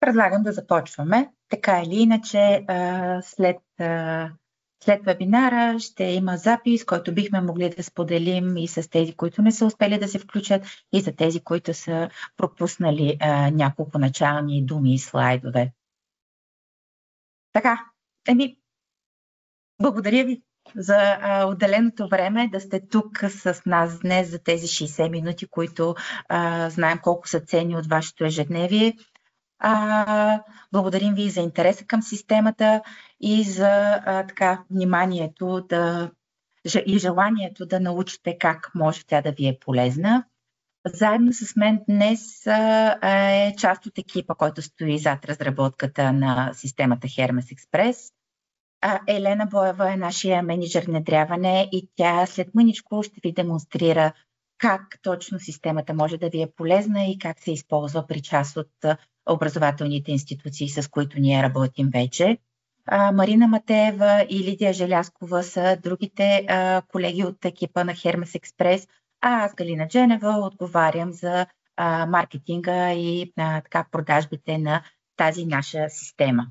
Предлагам да започваме. Така или иначе, след вебинара ще има запис, който бихме могли да споделим и с тези, които не са успели да се включат, и за тези, които са пропуснали няколко начални думи и слайдове. Така, благодаря ви за отделеното време да сте тук с нас днес за тези 60 минути, които знаем колко са ценни от вашето ежедневие. Благодарим ви за интереса към системата и за вниманието и желанието да научите как може тя да ви е полезна. Заедно с мен днес е част от екипа, който стои зад разработката на системата Hermes Express. Елена Боева е нашия мениджър внедряване и тя след мъничко ще ви демонстрира как точно системата може да ви е полезна и как се използва при част от образователните институции, с които ние работим вече. Марина Матеева и Лидия Желяскова са другите колеги от екипа на Hermes Express, а аз, Галина Дженева, отговарям за маркетинга и продажбите на тази наша система.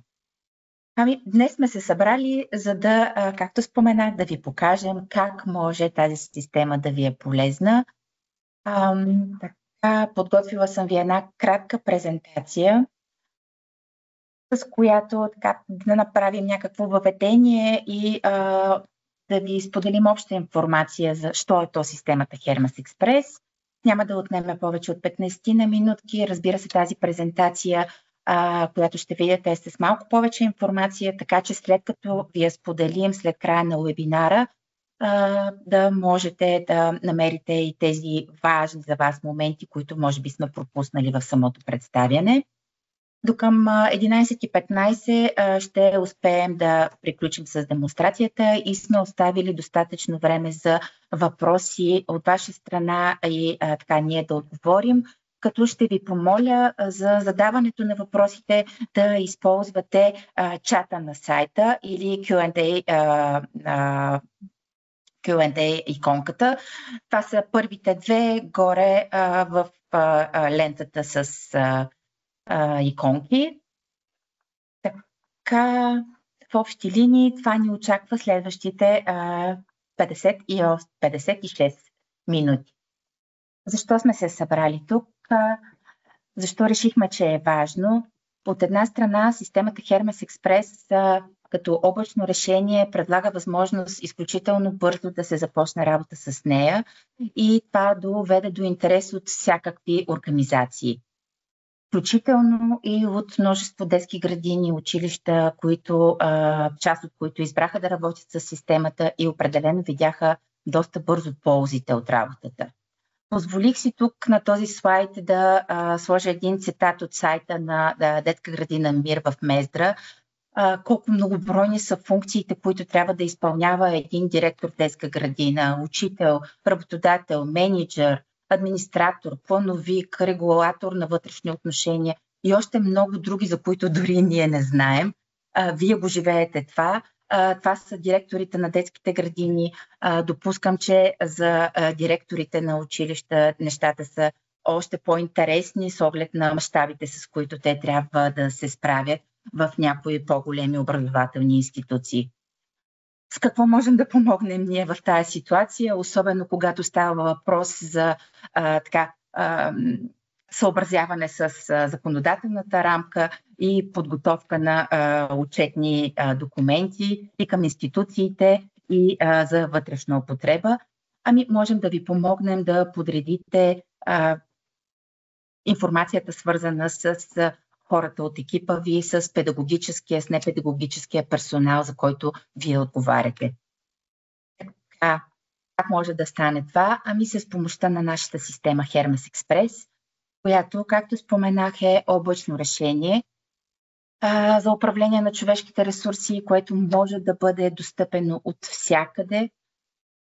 Днес сме се събрали, за да, както споменах, да ви покажем как може тази система да ви е полезна. Подготвила съм ви една кратка презентация, с която да направим някакво въведение и да ви споделим обща информация за що е то системата Hermes Express. Няма да отнеме повече от 15 на минутки. Разбира се, тази презентация, която ще видите, е с малко повече информация, така че след като ви я споделим след края на вебинара, да можете да намерите и тези важни за вас моменти, които може би сме пропуснали в самото представяне. До към 11:15 ще успеем да приключим с демонстрацията и сме оставили достатъчно време за въпроси от ваша страна и ние да отговорим, като ще ви помоля за задаването на въпросите да използвате чата на сайта или Q&A иконката. Това са първите две горе в лентата с иконки. Така, в общи линии това ни очаква следващите 56 минути. Защо сме се събрали тук? Защо решихме, че е важно? От една страна, системата Hermes Express като облачно решение предлага възможност изключително бързо да се започне работа с нея и това доведе до интерес от всякакви организации. Включително и от множество детски градини, училища, част от които избраха да работят с системата и определено видяха доста бързо ползите от работата. Позволих си тук на този слайд да сложа един цитат от сайта на детска градина Мир в Мездра. Колко многобройни са функциите, които трябва да изпълнява един директор в детска градина, учител, работодател, мениджър, администратор, плановик, регулатор на вътрешни отношения и още много други, за които дори ние не знаем. Вие го живеете това. Това са директорите на детските градини. Допускам, че за директорите на училища нещата са още по-интересни с оглед на мащабите, с които те трябва да се справят в някои по-големи образователни институции. С какво можем да помогнем ние в тази ситуация, особено когато става въпрос за съобразяване с законодателната рамка и подготовка на отчетни документи и към институциите и за вътрешна употреба. Можем да ви помогнем да подредите информацията, свързана с хората от екипа ви, с педагогическия, с непедагогическия персонал, за който вие отговаряте. Как може да стане това? С помощта на нашата система Hermes Express, която, както споменах, е облачно решение за управление на човешките ресурси, което може да бъде достъпено от всякъде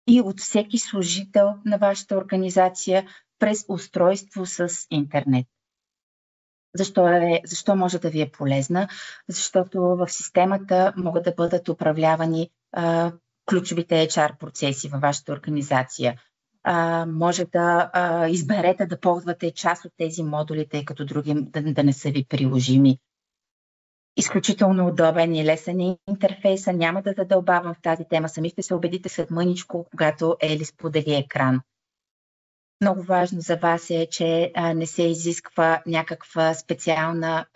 и от всеки служител на вашата организация през устройство с интернет. Защо може да ви е полезна? Защото в системата могат да бъдат управлявани ключовите HR процеси във вашата организация. Може да изберете да ползвате част от тези модули, тъй като други да не са ви приложими. Изключително удобен и лесен е интерфейса. Няма да задълбавам в тази тема. Сами ще се убедите след мъничко, когато Ели сподели екран. Много важно за вас е, че не се изисква някаква специална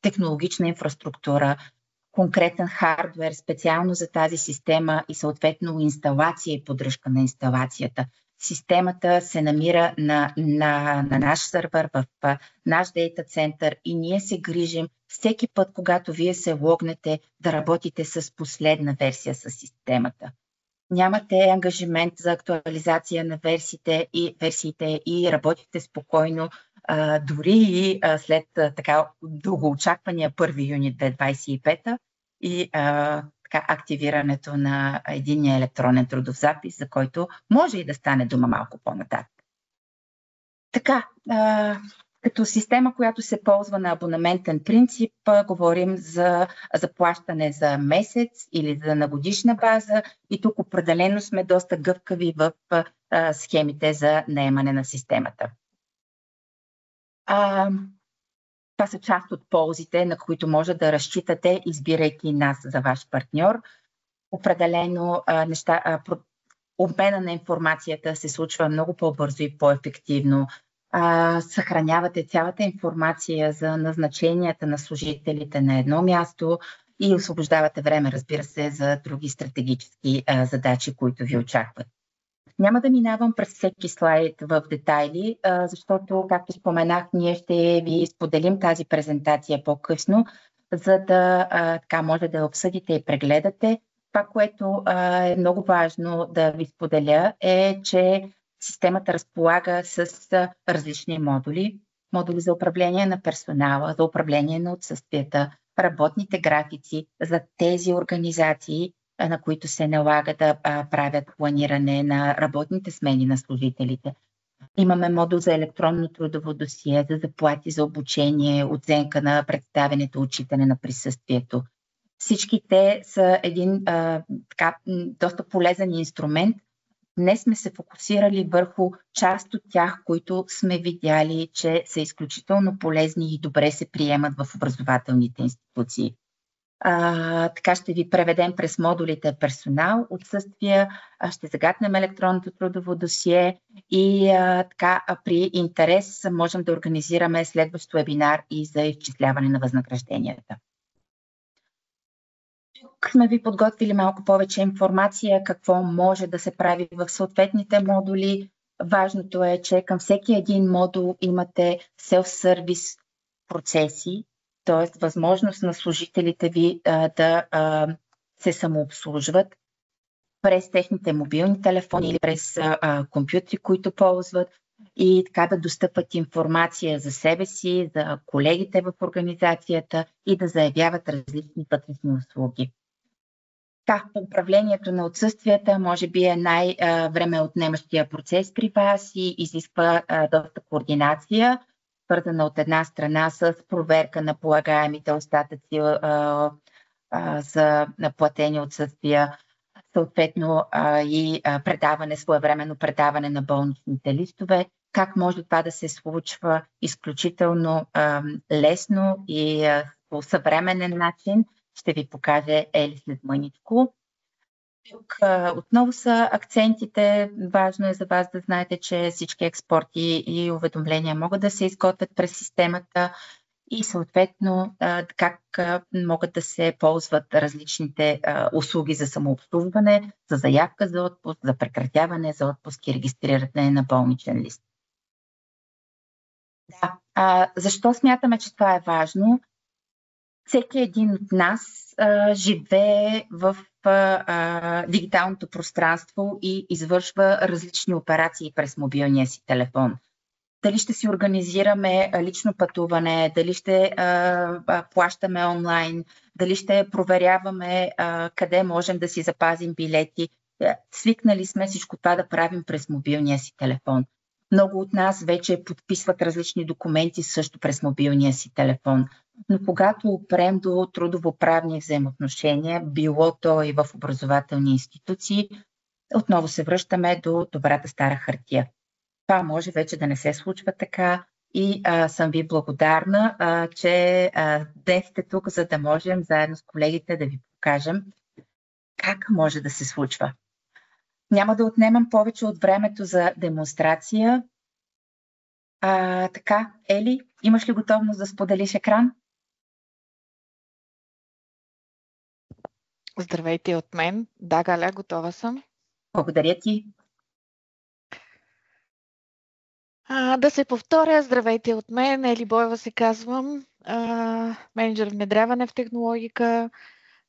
технологична инфраструктура, конкретен хардвер специално за тази система и съответно инсталация и поддръжка на инсталацията. Системата се намира на наш сървър, в наш дейта център и ние се грижим всеки път, когато вие се логнете, да работите с последна версия с системата. Нямате ангажимент за актуализация на версиите и работите спокойно, дори и след така дългоочаквания 1 юни 2025 и така, активирането на единния електронен трудов запис, за който може и да стане дума малко по-нататък. Така, като система, която се ползва на абонаментен принцип, говорим за заплащане за месец или на годишна база и тук определено сме доста гъвкави в схемите за наемане на системата. Това са част от ползите, на които може да разчитате, избирайки нас за ваш партньор. Определено обмена на информацията се случва много по-бързо и по-ефективно. Съхранявате цялата информация за назначенията на служителите на едно място и освобождавате време, разбира се, за други стратегически задачи, които ви очакват. Няма да минавам през всеки слайд в детайли, защото, както споменах, ние ще ви споделим тази презентация по-късно, за да така може да обсъдите и прегледате. Това, което е много важно да ви споделя е, че системата разполага с различни модули. Модули за управление на персонала, за управление на отсъствията, работните графици за тези организации, на които се налага да правят планиране на работните смени на служителите. Имаме модул за електронно трудово досие, за заплати, за обучение, оценка на представянето, отчитане на присъствието. Всички те са един доста полезен инструмент. Днес сме се фокусирали върху част от тях, които сме видяли, че са изключително полезни и добре се приемат в образователните институции. Така ще ви преведем през модулите персонал, отсъствия, ще загатнем електронното трудово досие и така при интерес можем да организираме следващ вебинар и за изчисляване на възнагражденията. Тук сме ви подготвили малко повече информация какво може да се прави в съответните модули. Важното е, че към всеки един модул имате self-service процеси, т.е. възможност на служителите ви да се самообслужват през техните мобилни телефони или през компютри, които ползват и така да достъпат информация за себе си, за колегите в организацията и да заявяват различни вътрешни услуги. Управлението на отсъствията може би е най-време отнемащия процес при вас и изисква доста координация, свързана от една страна с проверка на полагаемите остатъци за платени отсъствия, съответно и своевременно предаване на болничните листове. Как може това да се случва изключително лесно и по съвременен начин, ще ви покаже Ели след мъничко. Тук отново са акцентите. Важно е за вас да знаете, че всички експорти и уведомления могат да се изготвят през системата и съответно как могат да се ползват различните услуги за самообслужване, за заявка за отпуск, за прекратяване за отпуск и регистриране на болничен лист. Защо смятаме, че това е важно? Всеки един от нас живее в дигиталното пространство и извършва различни операции през мобилния си телефон. Дали ще си организираме лично пътуване, дали ще плащаме онлайн, дали ще проверяваме къде можем да си запазим билети. Свикнали сме всичко това да правим през мобилния си телефон. Много от нас вече подписват различни документи също през мобилния си телефон. Но когато опрем до трудовоправни взаимоотношения, било то и в образователни институции, отново се връщаме до добрата стара хартия. Това може вече да не се случва така. и съм ви благодарна, че днес сте тук, за да можем заедно с колегите да ви покажем как може да се случва. Няма да отнемам повече от времето за демонстрация. Така, Ели, имаш ли готовност да споделиш екран? Здравейте от мен. Да, Галя, готова съм. Благодаря ти. Да се повторя. Здравейте от мен. Ели Боева се казвам. Менеджер внедряване в технологика.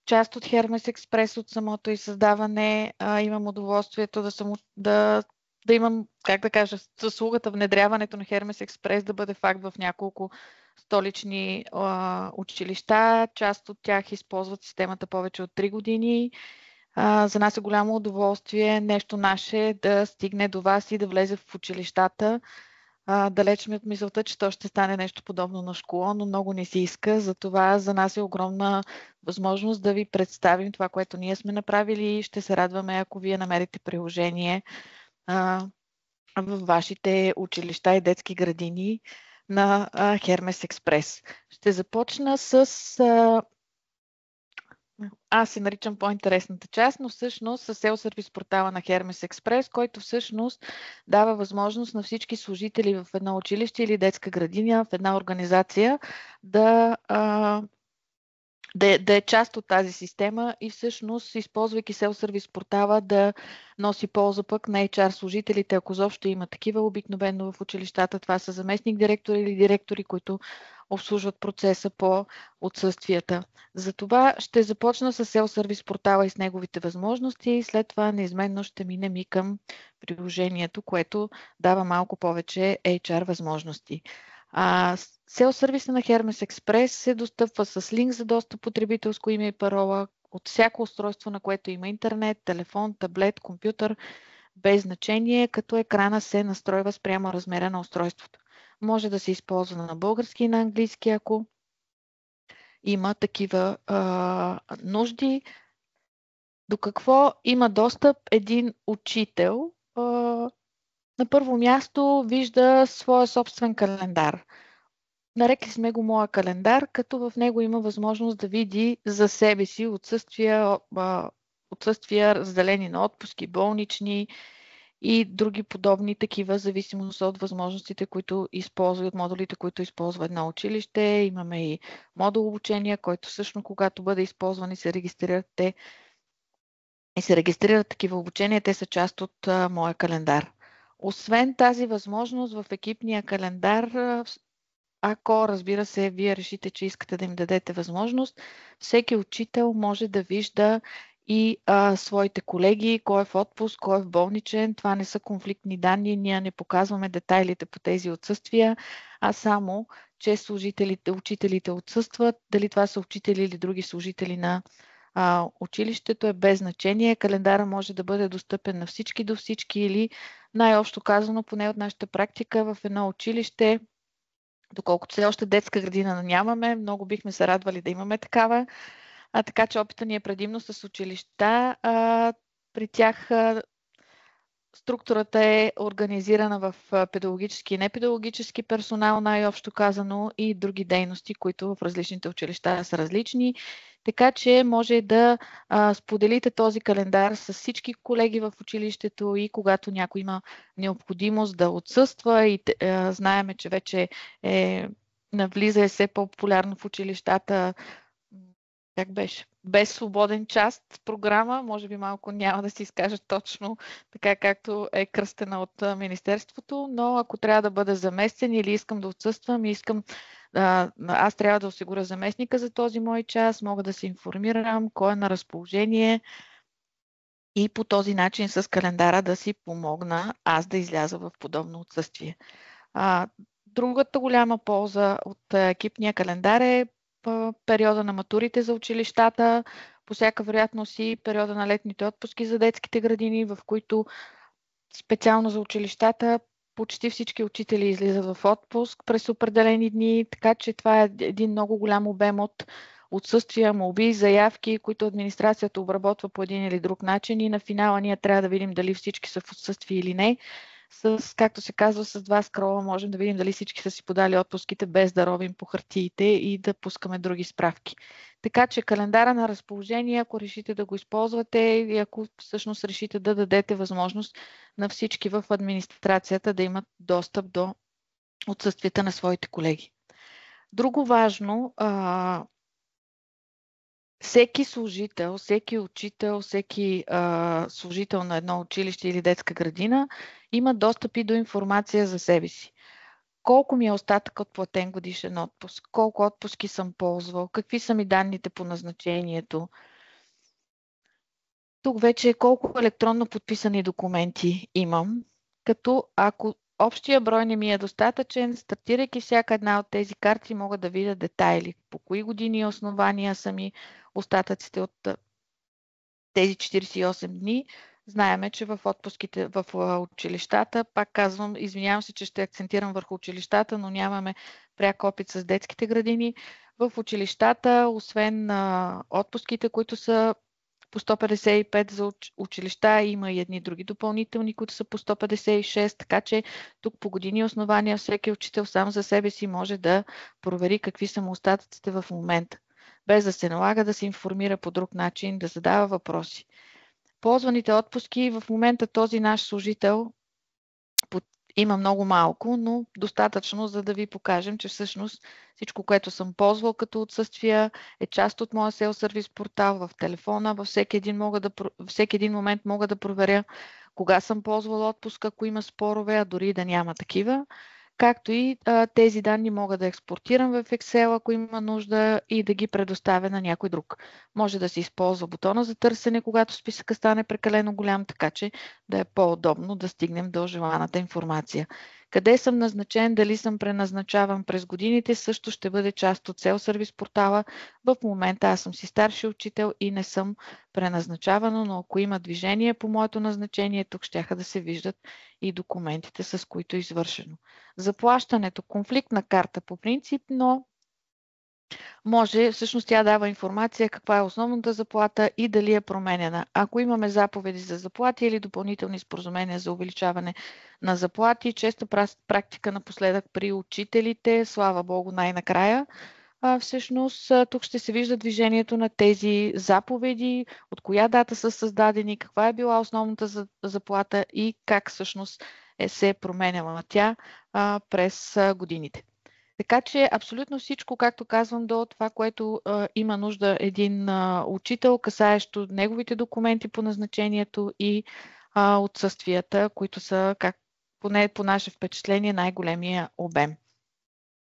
Част от Hermes Express от самото и създаване. Имам удоволствието да имам, как да кажа, заслугата внедряването на Hermes Express да бъде факт в няколко столични училища. Част от тях използват системата повече от 3 години. За нас е голямо удоволствие нещо наше да стигне до вас и да влезе в училищата. Далеч ми от мисълта, че то ще стане нещо подобно на школа, но много не си иска. Затова за нас е огромна възможност да ви представим това, което ние сме направили. Ще се радваме, ако вие намерите приложение в вашите училища и детски градини на Hermes Express. Ще започна с... Аз се наричам по-интересната част, но всъщност с селф-сервис портала на Hermes Express, който всъщност дава възможност на всички служители в едно училище или детска градина, в една организация да е част от тази система и всъщност, използвайки селф-сервис портала, да носи полза пък на HR служителите, ако изобщо има такива. Обикновено в училищата това са заместник директори или директори, които обслужват процеса по отсъствията. Затова ще започна с селф-сервис портала и с неговите възможности и след това неизменно ще минем и към приложението, което дава малко повече HR възможности. Селф-сервиса на Hermes Express се достъпва с линк за достъп, потребителско име и парола от всяко устройство, на което има интернет, телефон, таблет, компютър, без значение, като екрана се настройва спрямо размера на устройството. Може да се използва на български и на английски, ако има такива нужди. До какво има достъп един учител? На първо място вижда своя собствен календар. Нарекли сме го моя календар, като в него има възможност да види за себе си отсъствия разделени на отпуски, болнични и други подобни такива, зависимост от възможностите, които използва, от модулите, които използва едно училище. Имаме и модул обучение, който всъщност, когато бъде използван и се регистрират такива обучения, те са част от моя календар. Освен тази възможност в екипния календар, ако, разбира се, вие решите, че искате да им дадете възможност, всеки учител може да вижда и своите колеги, кой е в отпуск, кой е в болничен. Това не са конфликтни данни, ние не показваме детайлите по тези отсъствия, а само, че учителите отсъстват. Дали това са учители или други служители на училището е без значение. Календара може да бъде достъпен на всички до всички или най-общо казано, поне от нашата практика в едно училище, доколкото все още детска градина нямаме, много бихме се радвали да имаме такава. Така че опита ни е предимно с училища. При тях структурата е организирана в педагогически и непедагогически персонал, най-общо казано, и други дейности, които в различните училища са различни. Така че може да споделите този календар с всички колеги в училището и когато някой има необходимост да отсъства и знаеме, че вече навлиза все по-популярно в училищата, как беше? Без свободен час програма, може би малко няма да си изкажа точно така, както е кръстена от Министерството, но ако трябва да бъда заместен или искам да отсъствам, аз трябва да осигуря заместника за този мой час, мога да се информирам кой е на разположение и по този начин с календара да си помогна аз да изляза в подобно отсъствие. Другата голяма полза от екипния календар е периода на матурите за училищата, по всяка вероятност и периода на летните отпуски за детските градини, в които специално за училищата почти всички учители излизат в отпуск през определени дни, така че това е един много голям обем от отсъствия, молби, заявки, които администрацията обработва по един или друг начин и на финала ние трябва да видим дали всички са в отсъствие или не. както се казва, с два скрола можем да видим дали всички са си подали отпуските, без да ровим по хартиите и да пускаме други справки. Така че календара на разположение, ако решите да го използвате и ако всъщност решите да дадете възможност на всички в администрацията да имат достъп до отсъствията на своите колеги. Друго важно, всеки служител, всеки учител, всеки служител на едно училище или детска градина има достъп и до информация за себе си. Колко ми е остатък от платен годишен отпуск, колко отпуски съм ползвал, какви са ми данните по назначението. Тук вече колко електронно подписани документи имам, като ако общия брой не ми е достатъчен, стартирайки всяка една от тези карти, мога да видя детайли, по кои години и основания са ми остатъците от тези 48 дни. Знаеме, че в отпуските в училищата, пак казвам, извинявам се, че ще акцентирам върху училищата, но нямаме пряк опит с детските градини. В училищата, освен отпуските, които са по 155 за училища, има и едни други допълнителни, които са по 156, така че тук по години основания всеки учител сам за себе си може да провери какви са му остатъците в момента, без да се налага да се информира по друг начин, да задава въпроси. Ползваните отпуски в момента този наш служител има много малко, но достатъчно, за да ви покажем, че всъщност всичко, което съм ползвал като отсъствия, е част от моя селф-сервис портал в телефона. Във всеки един момент мога да проверя кога съм ползвал отпуск, ако има спорове, а дори да няма такива. Както и тези данни мога да експортирам в Excel, ако има нужда, и да ги предоставя на някой друг. Може да се използва бутона за търсене, когато списъка стане прекалено голям, така че да е по-удобно да стигнем до желаната информация. Къде съм назначен, дали съм преназначаван през годините, също ще бъде част от селф-сервис портала. В момента аз съм си старши учител и не съм преназначавана, но ако има движение по моето назначение, тук щяха да се виждат и документите, с които е извършено. Заплащането, конфликтна карта по принцип, но всъщност тя дава информация каква е основната заплата и дали е променена. Ако имаме заповеди за заплати или допълнителни споразумения за увеличаване на заплати, честа практика напоследък при учителите, слава Богу, най-накрая, всъщност тук ще се вижда движението на тези заповеди, от коя дата са създадени, каква е била основната заплата и как всъщност се е променяла тя през годините. Така че абсолютно всичко, както казвам, до това, което има нужда един учител, касаещо неговите документи по назначението и отсъствията, които са, поне по наше впечатление, най-големия обем.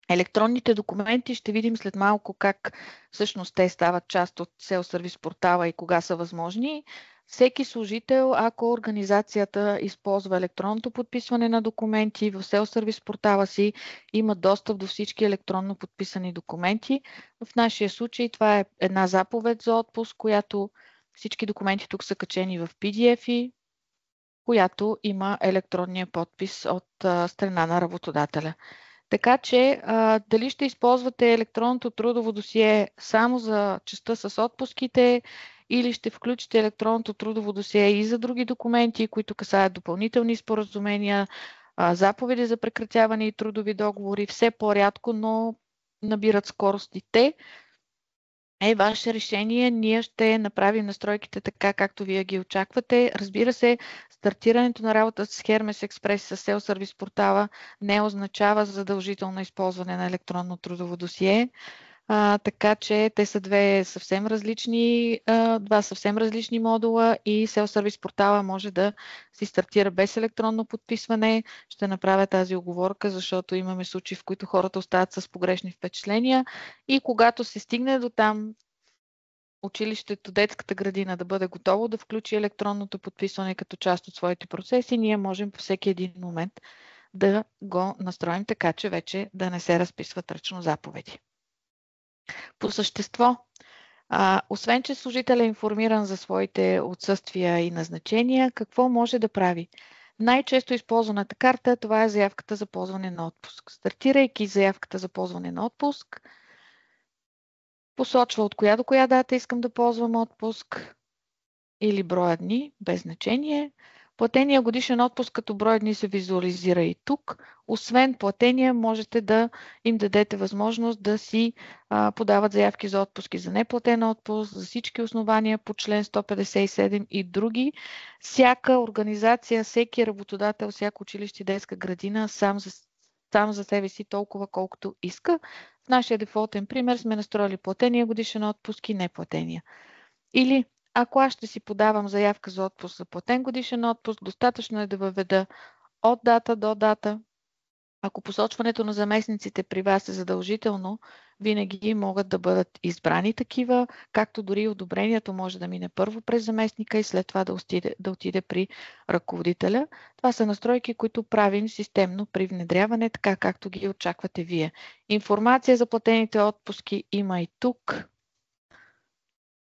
Електронните документи ще видим след малко как всъщност те стават част от селф-сервис портала и кога са възможни. Всеки служител, ако организацията използва електронното подписване на документи в селф-сервис портала си, има достъп до всички електронно подписани документи. В нашия случай това е една заповед за отпуск, която всички документи тук са качени в PDF-и, която има електронния подпис от страна на работодателя. Така че дали ще използвате електронното трудово досие само за частта с отпуските или ще включите електронното трудово досие и за други документи, които касаят допълнителни споразумения, заповеди за прекратяване и трудови договори, все по-рядко, но набират скорост и те, е ваше решение. Ние ще направим настройките така, както вие ги очаквате. Разбира се, стартирането на работа с Hermes Express с селф-сервис портала не означава задължително използване на електронно трудово досие. Така че те са два съвсем различни модула и селф-сервис портала може да си стартира без електронно подписване. Ще направя тази оговорка, защото имаме случаи, в които хората остават с погрешни впечатления и когато се стигне до там училището, детската градина да бъде готово да включи електронното подписване като част от своите процеси, ние можем по всеки един момент да го настроим така, че вече да не се разписват ръчно заповеди. По същество, освен че служителят е информиран за своите отсъствия и назначения, какво може да прави? Най-често използваната карта, това е заявката за ползване на отпуск. Стартирайки заявката за ползване на отпуск, посочва от коя до коя дата искам да ползвам отпуск или броя дни, без значение. Платения годишен отпуск като брой дни се визуализира и тук. Освен платения, можете да им дадете възможност да си подават заявки за отпуски за неплатен отпуск, за всички основания по член 157 и други. Всяка организация, всеки работодател, всяко училище, детска градина сам за себе си толкова колкото иска. В нашия дефолтен пример сме настроили платения годишен отпуск и неплатения. Или ако аз ще си подавам заявка за отпуск за платен годишен отпуск, достатъчно е да въведа от дата до дата. Ако посочването на заместниците при вас е задължително, винаги могат да бъдат избрани такива, както дори одобрението може да мине първо през заместника и след това да отиде при ръководителя. Това са настройки, които правим системно при внедряване, така както ги очаквате вие. Информация за платените отпуски има и тук.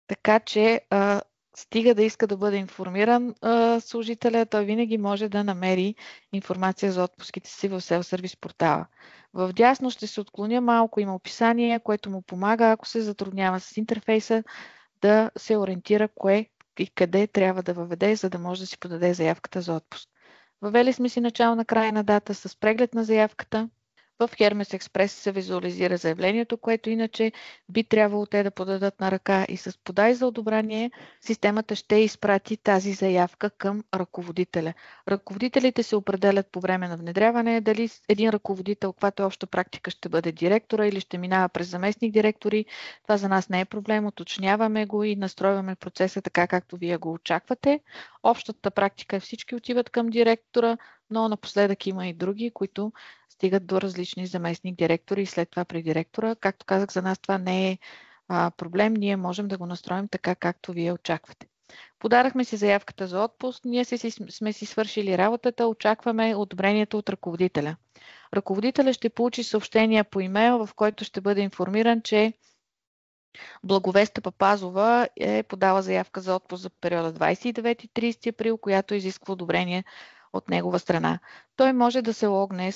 Така че стига да иска да бъде информиран служителя, той винаги може да намери информация за отпуските си в Self-Service портала. В дясно ще се отклоня малко, има описание, което му помага, ако се затруднява с интерфейса, да се ориентира кое и къде трябва да въведе, за да може да си подаде заявката за отпуск. Въвели сме си начална крайна дата с преглед на заявката. В Hermes Express се визуализира заявлението, което иначе би трябвало те да подадат на ръка, и с подай за одобрение системата ще изпрати тази заявка към ръководителя. Ръководителите се определят по време на внедряване, дали един ръководител, каквато обща практика, ще бъде директора или ще минава през заместник директори. Това за нас не е проблем, уточняваме го и настройваме процеса така, както вие го очаквате. Общата практика е всички отиват към директора, но напоследък има и други, които стигат до различни заместник директори и след това при директора. Както казах, за нас това не е проблем. Ние можем да го настроим така, както вие очаквате. Подарахме си заявката за отпуск. Ние сме си свършили работата. Очакваме одобрението от ръководителя. Ръководителя ще получи съобщение по имейл, в който ще бъде информиран, че Благовеста Папазова е подала заявка за отпуск за периода 29-30 април, която изисква одобрение от негова страна. Той може да се логне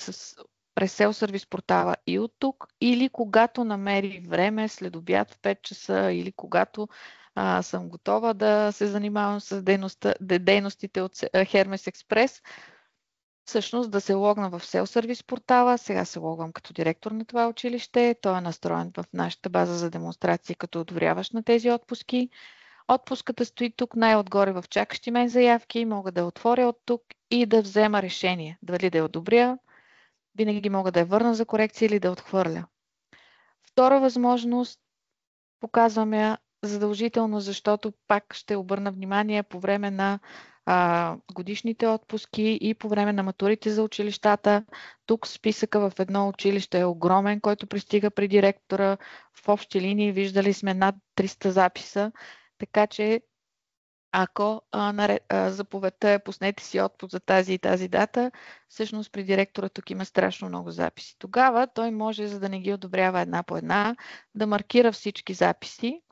през Self-Service портала и от тук, или когато намери време след обяд в 5 часа, или когато съм готова да се занимавам с дейностите от Hermes Express, всъщност да се логна в Self-Service портала. Сега се логвам като директор на това училище. Той е настроен в нашата база за демонстрации като одобряващ на тези отпуски. Отпуската стои тук най-отгоре в чакащи мен заявки. Мога да я отворя от тук и да взема решение. Дали да я одобря, винаги мога да я върна за корекция или да отхвърля. Втора възможност, показвам я задължително, защото пак ще обърна внимание по време на годишните отпуски и по време на матурите за училищата. Тук списъка в едно училище е огромен, който пристига при директора. В общи линии виждали сме над 300 записа, така че ако заповедта е пуснете си отпуск за тази и тази дата, всъщност при директора тук има страшно много записи. Тогава той може, за да не ги одобрява една по една, да маркира всички записи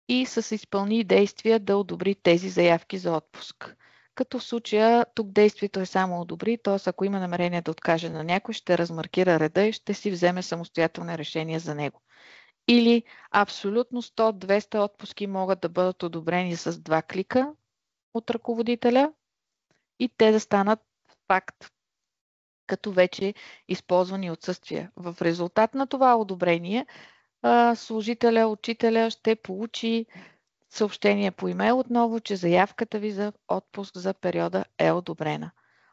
и с изпълни действия да одобри тези заявки за отпуск. Като в случая тук действието е само одобри, т.е. ако има намерение да откаже на някой, ще размаркира реда и ще си вземе самостоятелно решение за него. Или абсолютно 100-200 отпуски могат да бъдат одобрени с 2 клика от ръководителя и те да станат факт като вече използвани отсъствия. В резултат на това одобрение служителя, учителя ще получи съобщение по имейл отново, че заявката ви за отпуск за периода е одобрена.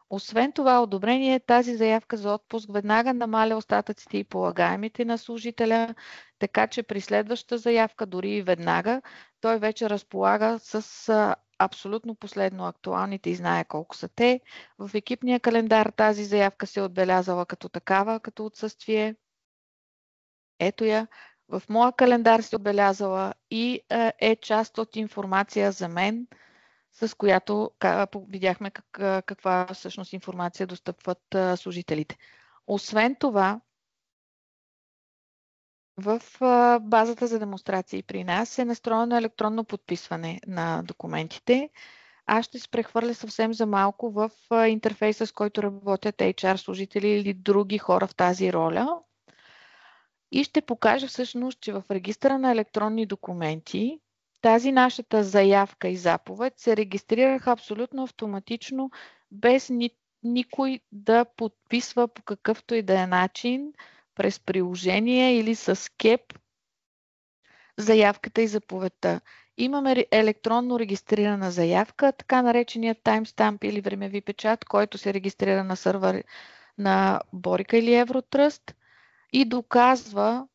Освен това одобрение, тази заявка за отпуск веднага намаля остатъците и полагаемите на служителя, така че при следващата заявка, дори и веднага, той вече разполага с абсолютно последно актуалните и знае колко са те. В екипния календар тази заявка се е отбелязала като такава, като отсъствие. Ето я. В моя календар се отбелязала и е част от информация за мен, с която видяхме каква всъщност информация достъпват служителите. Освен това, в базата за демонстрации при нас е настроено електронно подписване на документите. Аз ще се прехвърля съвсем за малко в интерфейса, с който работят HR служители или други хора в тази роля. И ще покажа всъщност, че в регистъра на електронни документи тази нашата заявка и заповед се регистрираха абсолютно автоматично без никой да подписва по какъвто и да е начин през приложение или с кеп заявката и заповедта. Имаме електронно регистрирана заявка, така нареченият таймстамп или времеви печат, който се регистрира на сървър на Борика или Евротръст и доказва,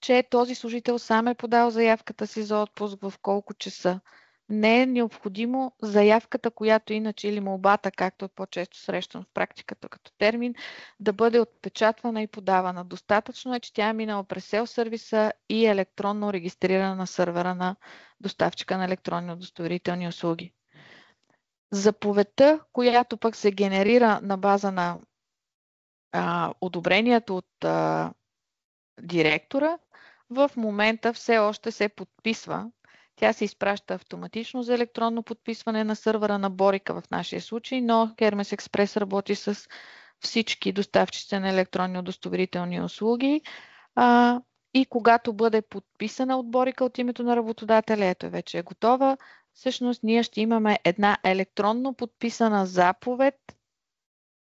че този служител сам е подал заявката си за отпуск в колко часа. Не е необходимо заявката, която иначе или молбата, както е по-често срещан в практиката като термин, да бъде отпечатвана и подавана. Достатъчно е, че тя е минала през селф-сервиса и е електронно регистрирана на сървъра на доставчика на електронни удостоверителни услуги. Заповедта, която пък се генерира на база на одобрението от директора, в момента все още се подписва. Тя се изпраща автоматично за електронно подписване на сървъра на Борика в нашия случай, но Hermes Express работи с всички доставчици на електронни удостоверителни услуги. И когато бъде подписана от Борика от името на работодателя, ето вече е готова, всъщност ние ще имаме една електронно подписана заповед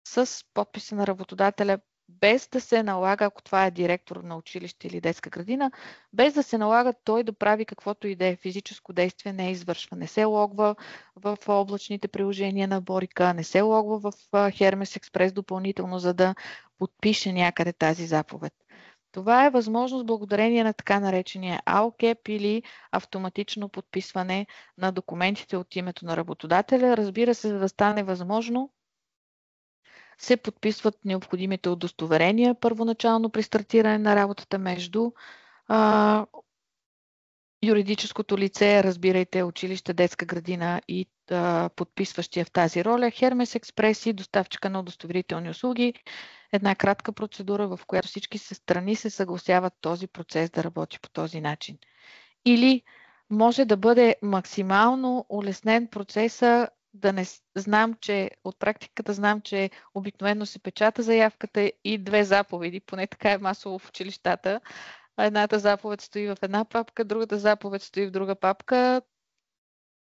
с подписа на работодателя, без да се налага, ако това е директор на училище или детска градина, без да се налага той да прави каквото и да е физическо действие, не извършва. Не се логва в облачните приложения на Борика, не се логва в Hermes Express допълнително, за да подпише някъде тази заповед. Това е възможност благодарение на така наречения AOCAP или автоматично подписване на документите от името на работодателя. Разбира се, за да стане възможно, се подписват необходимите удостоверения първоначално при стартиране на работата между юридическото лице, разбирайте училище, детска градина и подписващия в тази роля, Hermes Express и доставчика на удостоверителни услуги. Една кратка процедура, в която всички страни се съгласяват този процес да работи по този начин. Или може да бъде максимално улеснен процеса, да не знам, че от практиката знам, че обикновено се печата заявката и две заповеди, поне така е масово в училищата. Едната заповед стои в една папка, другата заповед стои в друга папка.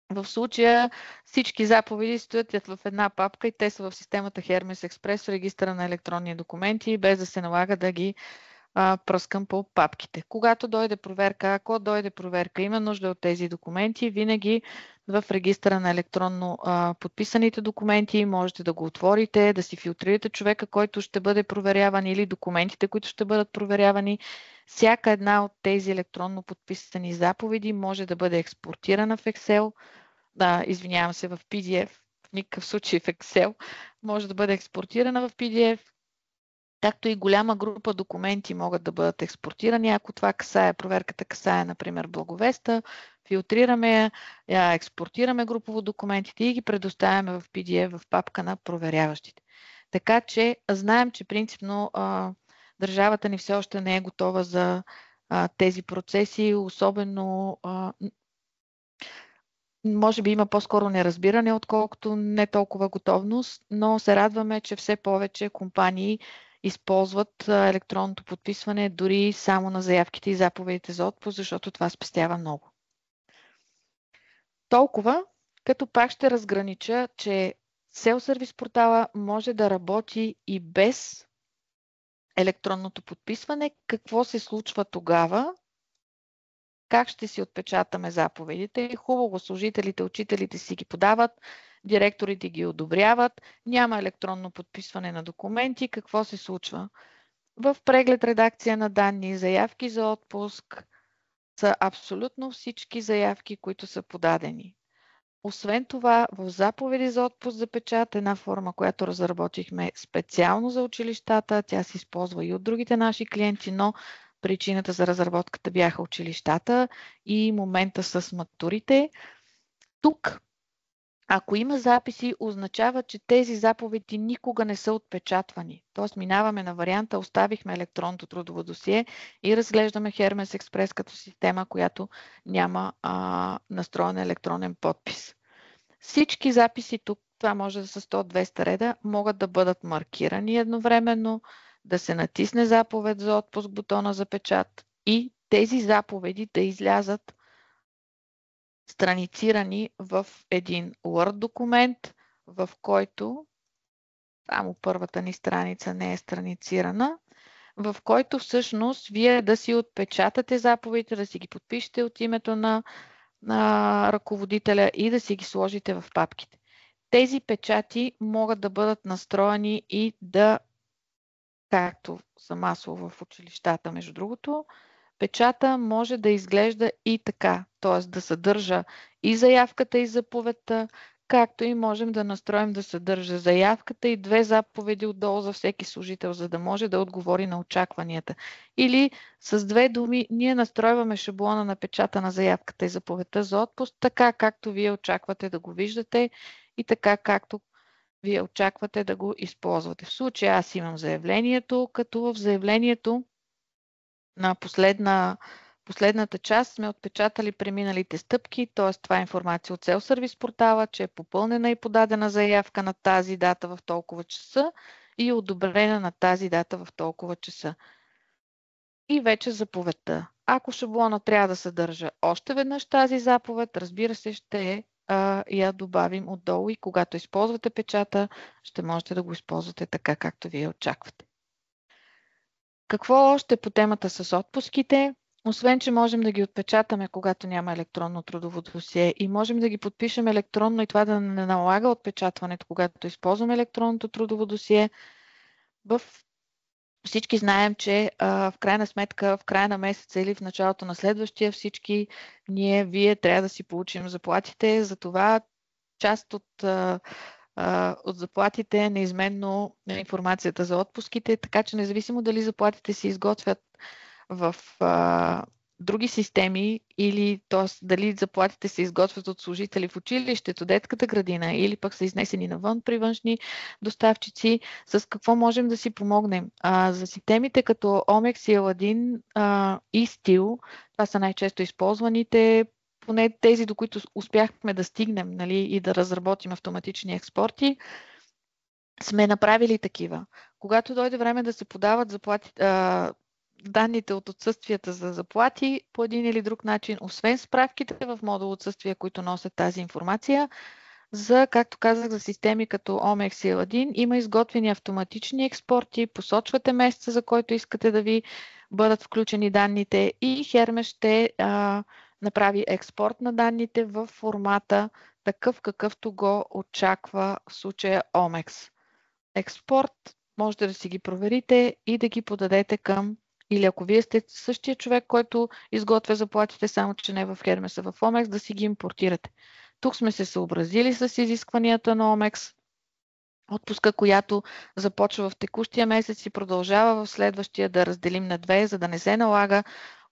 В случая всички заповеди стоят в една папка и те са в системата Hermes Express в регистъра на електронни документи, без да се налага да ги пръскам по папките. Когато дойде проверка, ако дойде проверка, има нужда от тези документи, винаги в регистъра на електронно подписаните документи можете да го отворите, да си филтрирате човека, който ще бъде проверяван или документите, които ще бъдат проверявани. Всяка една от тези електронно подписани заповеди може да бъде експортирана в Excel, извинявам се, в PDF, в никакъв случай в Excel, може да бъде експортирана в PDF, както и голяма група документи могат да бъдат експортирани. Ако това проверката касае, например, Благовеста, филтрираме я, експортираме групово документите и ги предоставяме в PDF, в папка на проверяващите. Така че знаем, че принципно държавата ни все още не е готова за тези процеси, особено може би има по-скоро неразбиране, отколкото не толкова готовност, но се радваме, че все повече компании използват електронното подписване дори само на заявките и заповедите за отпуск, защото това спестява много. Толкова, като пак ще разгранича, че Self-Service портала може да работи и без електронното подписване. Какво се случва тогава? Как ще си отпечатаме заповедите? Хубаво, служителите, учителите си ги подават, директорите ги одобряват, няма електронно подписване на документи. Какво се случва? В преглед редакция на данни и заявки за отпуск са абсолютно всички заявки, които са подадени. Освен това, в заповеди за отпуск за печат, една форма, която разработихме специално за училищата, тя се използва и от другите наши клиенти, но причината за разработката бяха училищата и момента с матурите. Тук, ако има записи, означава, че тези заповеди никога не са отпечатвани. Тоест минаваме на варианта, оставихме електронното трудово досие и разглеждаме Hermes Express като система, която няма настроен електронен подпис. Всички записи тук, това може да са 100-200 реда, могат да бъдат маркирани едновременно, да се натисне заповед за отпуск, бутона за печат и тези заповеди да излязат страницирани в един Word документ, в който, само първата ни страница не е страницирана, в който всъщност вие да си отпечатате заповедите, да си ги подпишете от името на ръководителя и да си ги сложите в папките. Тези печати могат да бъдат настроени и да, както са масово в училищата, между другото, печата може да изглежда и така, т.е. да съдържа и заявката и заповедта, както и можем да настроим да съдържа заявката и 2 заповеди отдолу за всеки служител, за да може да отговори на очакванията. Или с 2 думи, ние настройваме шаблона на печата на заявката и заповедта за отпуск, така както вие очаквате да го виждате и така както вие очаквате да го използвате. В случая аз имам заявлението, като в заявлението на последната част сме отпечатали преминалите стъпки, т.е. това е информация от Self-Service портала, че е попълнена и подадена заявка на тази дата в толкова часа и одобрена на тази дата в толкова часа. И вече заповедта. Ако шаблона трябва да съдържа още веднъж тази заповед, разбира се, ще я добавим отдолу и когато използвате печата, ще можете да го използвате така, както вие очаквате. Какво още по темата с отпуските? Освен, че можем да ги отпечатаме, когато няма електронно трудово досие и можем да ги подпишем електронно и това да не налага отпечатването, когато използваме електронното трудово досие, всички знаем, че в крайна сметка, в края на месеца или в началото на следващия, всички вие трябва да си получим заплатите. Затова част от заплатите е неизменно информацията за отпуските, така че независимо дали заплатите се изготвят в други системи или т.е. дали заплатите се изготвят от служители в училището, детската градина или пък са изнесени навън при външни доставчици, с какво можем да си помогнем? За системите като Omex и Aladdin и Steel, това са най-често използваните, поне тези, до които успяхме да стигнем, нали, и да разработим автоматични експорти, сме направили такива. Когато дойде време да се подават заплати, данните от отсъствията за заплати по един или друг начин, освен справките в модул отсъствия, които носят тази информация, както казах, за системи като Omex и Aladdin има изготвени автоматични експорти, посочвате месеца, за който искате да ви бъдат включени данните и Hermes ще направи експорт на данните в формата такъв, какъвто го очаква в случая Omex. Експорт можете да си ги проверите и да ги подадете към, или ако вие сте същия човек, който изготвя заплатите, само че не в Hermes, а в Omex, да си ги импортирате. Тук сме се съобразили с изискванията на Omex. Отпуска, която започва в текущия месец и продължава в следващия, да разделим на 2, за да не се налага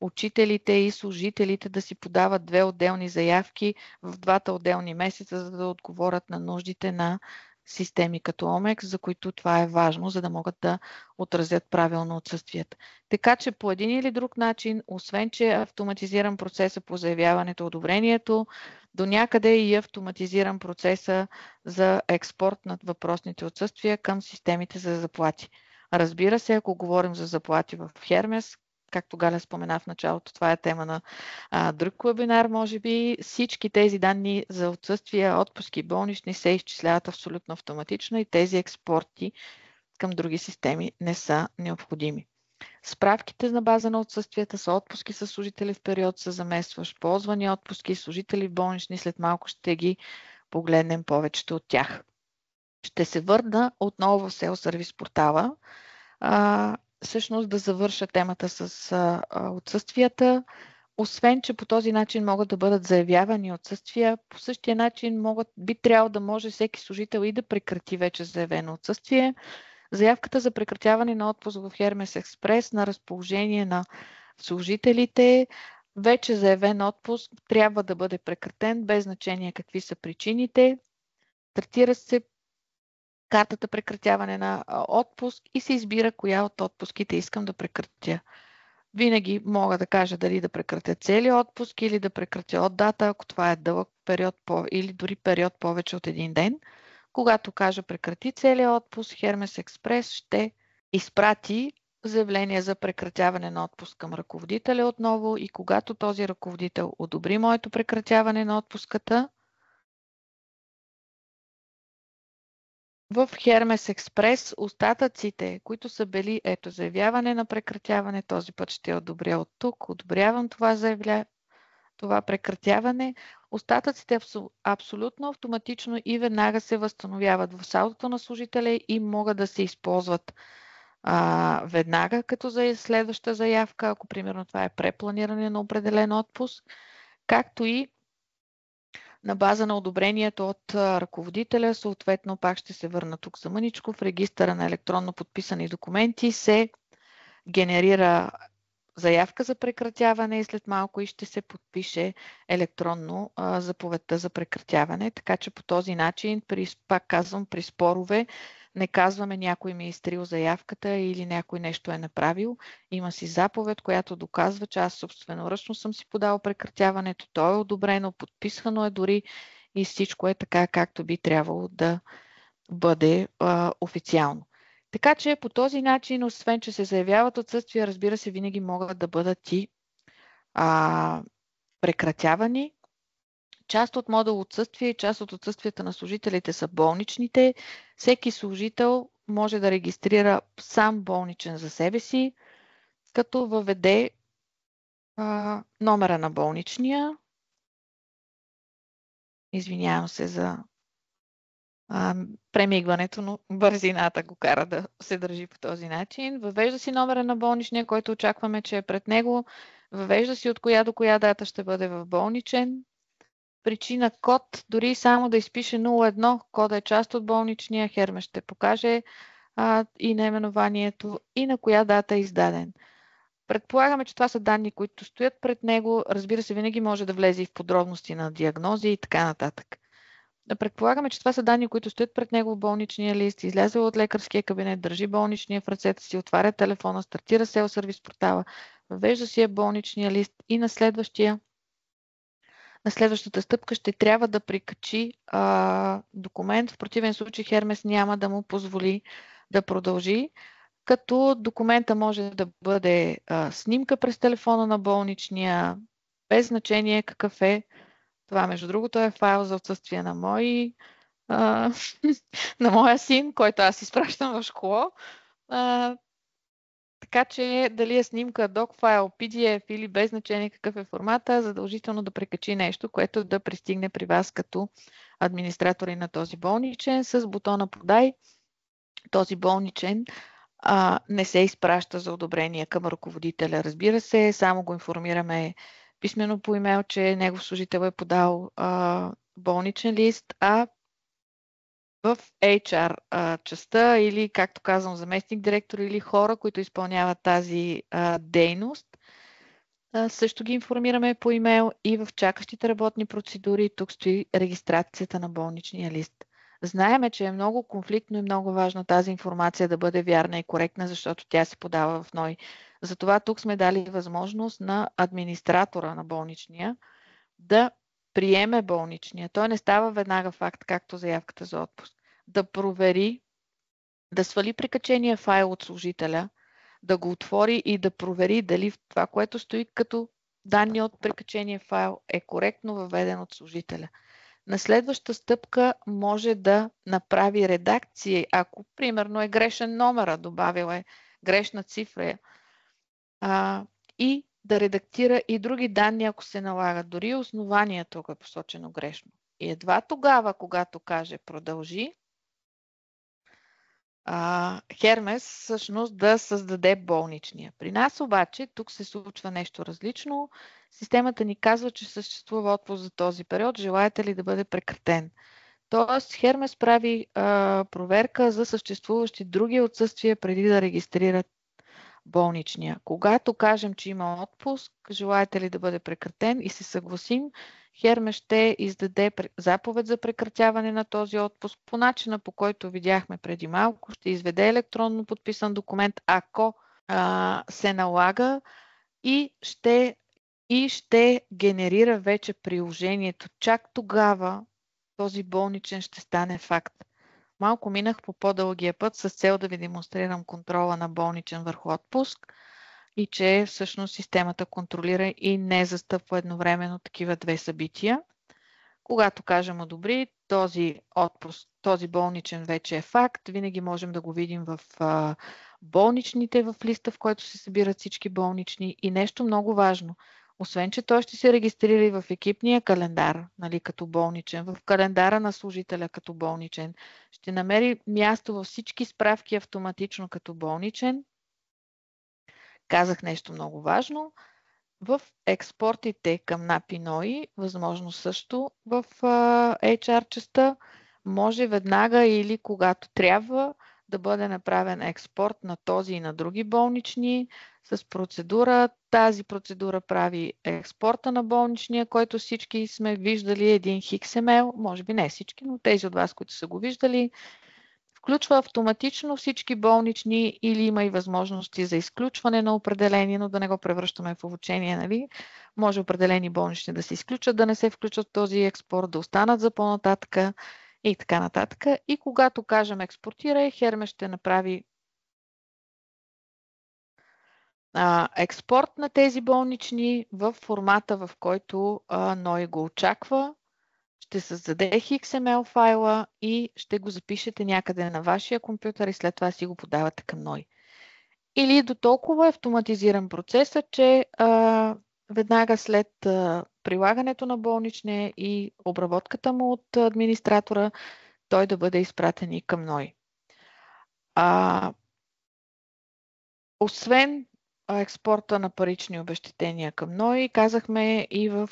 учителите и служителите да си подават 2 отделни заявки в 2 отделни месеца, за да отговорят на нуждите на системи като Omex, за които това е важно, за да могат да отразят правилно отсъствията. Така че по един или друг начин, освен че автоматизирам процеса по заявяването, одобрението, до някъде и автоматизирам процеса за експорт на въпросните отсъствия към системите за заплати. Разбира се, ако говорим за заплати в Hermes, както Галя спомена в началото, това е тема на друг вебинар, може би, всички тези данни за отсъствия, отпуски, болнични се изчисляват абсолютно автоматично и тези експорти към други системи не са необходими. Справките на база на отсъствията са отпуски с служители в период за заместващ, ползвани отпуски, служители в болнични, след малко ще ги погледнем повечето от тях. Ще се върна отново в Self-Service портала, всъщност да завърша темата с отсъствията. Освен, че по този начин могат да бъдат заявявани отсъствия, по същия начин би трябвало да може всеки служител и да прекрати вече заявено отсъствие. Заявката за прекратяване на отпуск в Hermes Express на разположение на служителите, вече заявен отпуск трябва да бъде прекратен, без значение какви са причините. Третира се картата прекратяване на отпуск и се избира коя от отпуските искам да прекратя. Винаги мога да кажа дали да прекратя целия отпуск или да прекратя от дата, ако това е дълъг период или дори период повече от един ден. Когато кажа прекрати целия отпуск, Hermes Express ще изпрати заявление за прекратяване на отпуск към ръководителя отново и когато този ръководител одобри моето прекратяване на отпуската, в Hermes Express остатъците, които са били, ето, заявяване на прекратяване, този път ще одобря от тук, одобрявам това прекратяване, остатъците абсолютно автоматично и веднага се възстановяват в салдото на служителя и могат да се използват веднага като за следваща заявка, ако примерно това е препланиране на определен отпуск, както и на база на одобрението от ръководителя, съответно пак ще се върна тук за мъничко, в регистъра на електронно подписани документи се генерира заявка за прекратяване и след малко и ще се подпише електронно заповедта за прекратяване, така че по този начин, пак казвам, при спорове не казваме някой ми е изтрил заявката или някой нещо е направил. Има си заповед, която доказва, че аз собственоръчно съм си подал прекратяването, то е одобрено, подписано е дори и всичко е така, както би трябвало да бъде официално. Така че по този начин, освен че се заявяват отсъствия, разбира се, винаги могат да бъдат и прекратявани. Част от модул отсъствие и част от отсъствията на служителите са болничните. Всеки служител може да регистрира сам болничен за себе си, като въведе номера на болничния. Извинявам се за премигването, но бързината го кара да се държи по този начин. Въвежда си номера на болничния, който очакваме, че е пред него. Въвежда си от коя до коя дата ще бъде в болничен. Причина код, дори само да изпише 01, кода е част от болничния, Hermes ще покаже и наименованието и на коя дата е издаден. Предполагаме, че това са данни, които стоят пред него. Разбира се, винаги може да влезе и в подробности на диагнози и така нататък. Да предполагаме, че това са данни, които стоят пред него в болничния лист, излязъл от лекарския кабинет, държи болничния в ръцете си, отваря телефона, стартира селф-сервис портала, въвежда си болничния лист и на следващата стъпка ще трябва да прикачи документ. В противен случай Hermes няма да му позволи да продължи, като документа може да бъде снимка през телефона на болничния, без значение какъв е. Това, между другото, е файл за отсъствие на на моя син, който аз изпращам в школа. Така че дали е снимка, док файл, PDF или без значение какъв е формата, задължително да прекачи нещо, което да пристигне при вас като администратори на този болничен с бутона подай. Този болничен не се изпраща за одобрение към ръководителя. Разбира се, само го информираме писмено по имейл, че негов служител е подал болничен лист, а в HR частта или, както казвам, заместник директор или хора, които изпълняват тази дейност, също ги информираме по имейл и в чакащите работни процедури. Тук стои регистрацията на болничния лист. Знаеме, че е много конфликтно и много важно тази информация да бъде вярна и коректна, защото тя се подава в НОИ. Затова тук сме дали възможност на администратора на болничния да приеме болничния. Той не става веднага факт, както заявката за отпуск. Да провери, да свали прикачения файл от служителя, да го отвори и да провери дали това, което стои като данни от прикачения файл, е коректно въведен от служителя. На следваща стъпка може да направи редакция, ако примерно е грешен номера, добавил е грешна цифра и да редактира и други данни, ако се налага. Дори основанието, ако е посочено грешно. И едва тогава, когато каже продължи, Hermes всъщност да създаде болничния. При нас обаче тук се случва нещо различно. Системата ни казва, че съществува отпуск за този период. Желаете ли да бъде прекратен? Тоест Hermes прави проверка за съществуващи други отсъствия преди да регистрират болничния. Когато кажем, че има отпуск, желаете ли да бъде прекратен и се съгласим, Hermes ще издаде заповед за прекратяване на този отпуск по начина, по който видяхме преди малко. Ще изведе електронно подписан документ, ако се налага и ще генерира вече приложението. Чак тогава този болничен ще стане факт. Малко минах по по-дългия път с цел да ви демонстрирам контрола на болничен върху отпуск и че всъщност системата контролира и не застъпва едновременно такива две събития. Когато кажем одобри, този отпуск, този болничен вече е факт. Винаги можем да го видим в болничните, в листа, в който се събират всички болнични. И нещо много важно. Освен, че той ще се регистрира и в екипния календар, нали, като болничен, в календара на служителя като болничен, ще намери място във всички справки автоматично като болничен. Казах нещо много важно. В експортите към НАП и НОИ, възможно също в HR частта, може веднага или когато трябва да бъде направен експорт на този и на други болнични с процедура. Тази процедура прави експорта на болничния, който всички сме виждали, един XML, може би не всички, но тези от вас, които са го виждали, включва автоматично всички болнични или има и възможности за изключване на определени, но да не го превръщаме в обучение. Нали? Може определени болнични да се изключат, да не се включат в този експорт, да останат за по-нататъка и така нататък. И когато кажем експортирай, Hermes ще направи експорт на тези болнични в формата, в който НОИ го очаква. Ще създаде XML файла и ще го запишете някъде на вашия компютър и след това си го подавате към НОИ. Или до толкова автоматизиран процесът, че веднага след прилагането на болничния и обработката му от администратора, той да бъде изпратен и към НОИ. Освен експорта на парични обезщетения към НОИ, казахме и в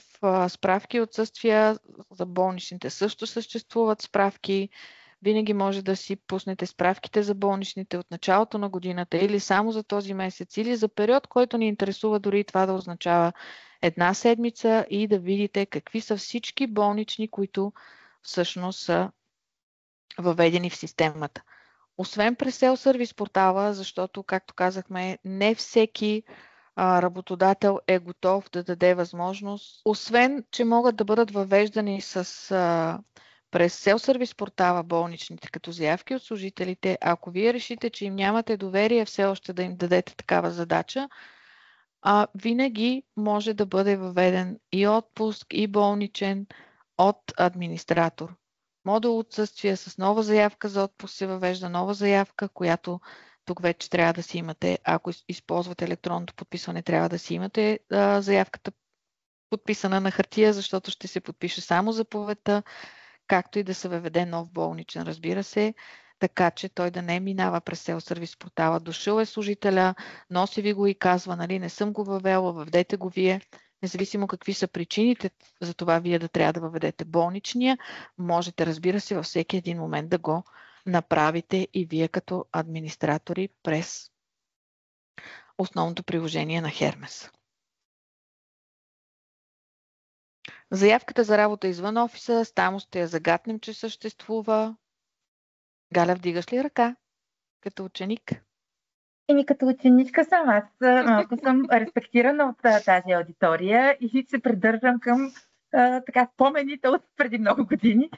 справки и отсъствия за болничните също съществуват справки. Винаги може да си пуснете справките за болничните от началото на годината или само за този месец, или за период, който ни интересува, дори това да означава една седмица, и да видите какви са всички болнични, които всъщност са въведени в системата. Освен през Self-Service портала, защото, както казахме, не всеки работодател е готов да даде възможност, освен, че могат да бъдат въвеждани през Self-Service портала болничните като заявки от служителите. Ако вие решите, че им нямате доверие все още да им дадете такава задача, винаги може да бъде въведен и отпуск, и болничен от администратор. Модул отсъствие с нова заявка за отпуск се въвежда нова заявка, която тук вече трябва да си имате, ако използвате електронното подписване, трябва да си имате заявката подписана на хартия, защото ще се подпише само заповедта, както и да се въведе нов болничен, разбира се, така че той да не минава през Self-Service портала. Дошъл е служителя, носи ви го и казва, нали, не съм го въвела, въведете го вие. Независимо какви са причините за това вие да трябва да въведете болничния, можете, разбира се, във всеки един момент да го направите и вие като администратори през основното приложение на Hermes. Заявката за работа извън офиса, само ще я загатнем, че съществува. Галя, вдигаш ли ръка като ученик? Като ученичка съм. Аз малко съм респектирана от тази аудитория и се придържам към спомените от преди много години.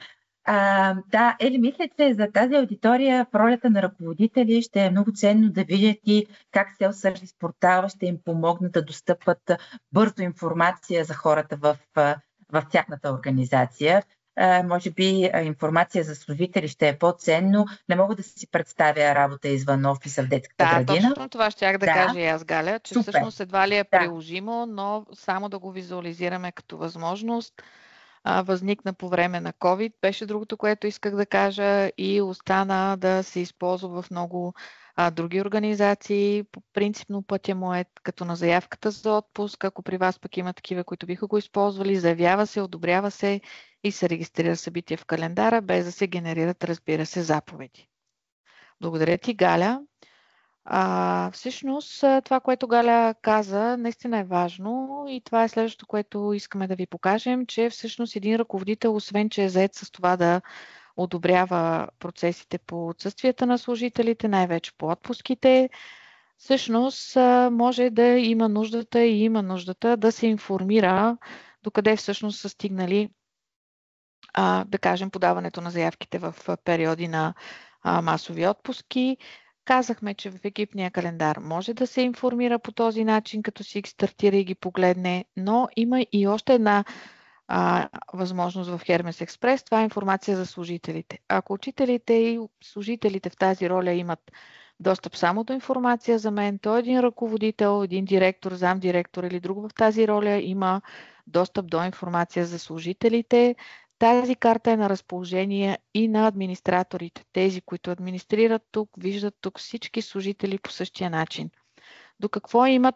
Да, Ели, мисля, че за тази аудитория в ролята на ръководители ще е много ценно да видят и как Self-Service портала ще им помогне да достъпат бързо информация за хората в тяхната организация. Може би информация за служители ще е по-ценно. Не мога да си представя работа извън офиса в детската градина. Да, точно това щях да кажа и аз, Галя, че супер. Всъщност едва ли е приложимо, но само да го визуализираме като възможност. Възникна по време на COVID, беше другото, което исках да кажа, и остана да се използва в много други организации. Принципно пътя му е като на заявката за отпуск. Ако при вас пък има такива, които биха го използвали, заявява се, одобрява се и се регистрира събитие в календара, без да се генерират, разбира се, заповеди. Благодаря ти, Галя. Всъщност, това, което Галя каза, наистина е важно и това е следващото, което искаме да ви покажем, че всъщност един ръководител, освен че е зает с това да одобрява процесите по отсъствията на служителите, най-вече по отпуските, всъщност може да има нуждата и има нуждата да се информира докъде всъщност са стигнали, да кажем, подаването на заявките в периоди на масови отпуски. Казахме, че в екипния календар може да се информира по този начин, като си ги стартира и ги погледне, но има и още една възможност в Hermes Express. Това е информация за служителите. Ако учителите и служителите в тази роля имат достъп само до информация за мен, то един ръководител, един директор, замдиректор или друг в тази роля има достъп до информация за служителите. Тази карта е на разположение и на администраторите. Тези, които администрират тук, виждат тук всички служители по същия начин. До какво имат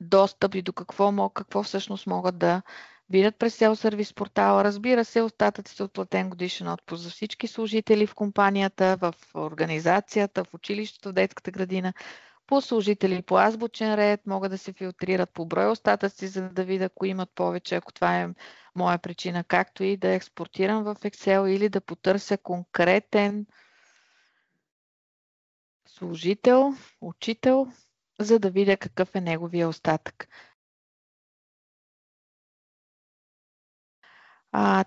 достъп и до какво всъщност могат да видят през Self-Service портала. Разбира се, остатъците от платен годишен отпуск за всички служители в компанията, в организацията, в училището, в детската градина, по служители по азбучен ред, могат да се филтрират по брой остатъци, за да видя ако имат повече, ако това е моя причина, както и да експортирам в Excel или да потърся конкретен служител, учител, за да видя какъв е неговия остатък.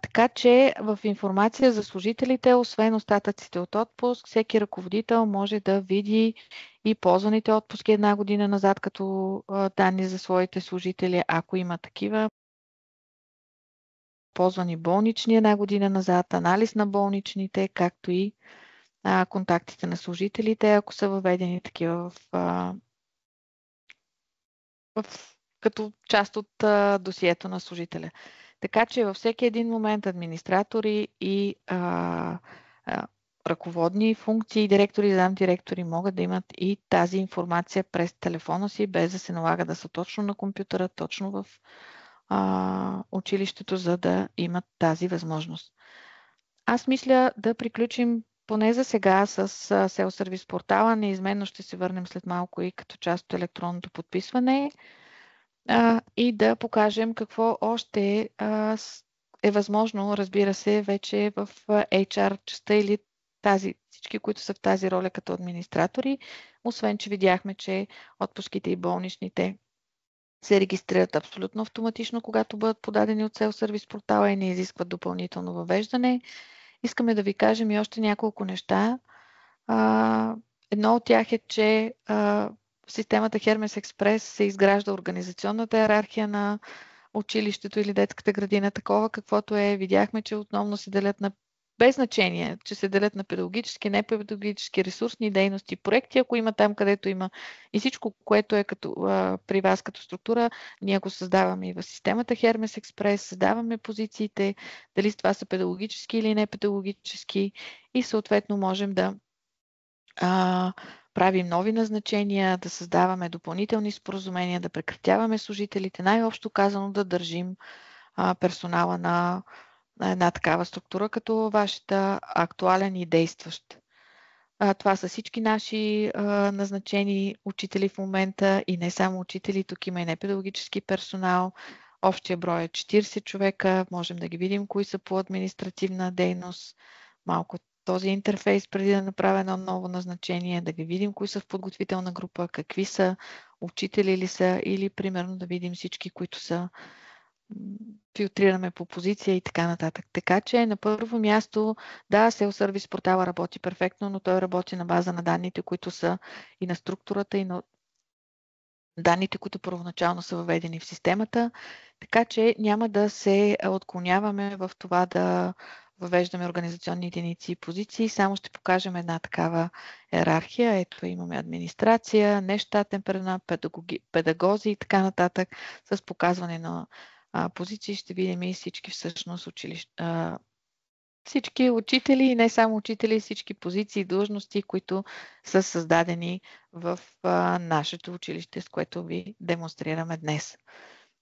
Така че в информация за служителите, освен остатъците от отпуск, всеки ръководител може да види и ползваните отпуски една година назад като данни за своите служители, ако има такива. Ползвани болнични една година назад, анализ на болничните, както и контактите на служителите, ако са въведени такива като част от досието на служителя. Така че във всеки един момент администратори и ръководни функции, директори и замдиректори могат да имат и тази информация през телефона си, без да се налага да са точно на компютъра, точно в училището, за да имат тази възможност. Аз мисля да приключим поне за сега с Self-Service портала. Неизменно ще се върнем след малко и като част от електронното подписване. И да покажем какво още е възможно, разбира се, вече в HR частта или всички, които са в тази роля като администратори, освен че видяхме, че отпуските и болничните се регистрират абсолютно автоматично, когато бъдат подадени от Self-Service портала и не изискват допълнително въвеждане. Искаме да ви кажем и още няколко неща. Едно от тях е, че в системата Hermes Express се изгражда организационната иерархия на училището или детската градина, такова каквото е. Видяхме, че основно се делят без значение, че се делят на педагогически, непедагогически, ресурсни дейности, проекти, ако има там, където има и всичко, което е при вас като структура, ние го създаваме и в системата Hermes Express, създаваме позициите, дали това са педагогически или непедагогически и съответно можем да правим нови назначения, да създаваме допълнителни споразумения, да прекратяваме служителите, най-общо казано да държим персонала на една такава структура, като вашата актуален и действащ. Това са всички наши назначени учители в момента и не само учители, тук има и непедагогически персонал. Общия брой е 40 човека, можем да ги видим кои са по административна дейност, малко този интерфейс преди да направя едно ново назначение, да ги видим кои са в подготвителна група, какви са, учители ли са или примерно да видим всички, които са, филтрираме по позиция и така нататък. Така че на първо място, да, Self-Service портала работи перфектно, но той работи на база на данните, които са и на структурата, и на данните, които първоначално са въведени в системата. Така че няма да се отклоняваме в това да въвеждаме организационни единици и позиции. Само ще покажем една такава иерархия. Ето имаме администрация, нещатен персонал, педагози и така нататък. С показване на позиции ще видим и всички всъщност всички учители и не само учители, всички позиции и длъжности, които са създадени в нашето училище, с което ви демонстрираме днес.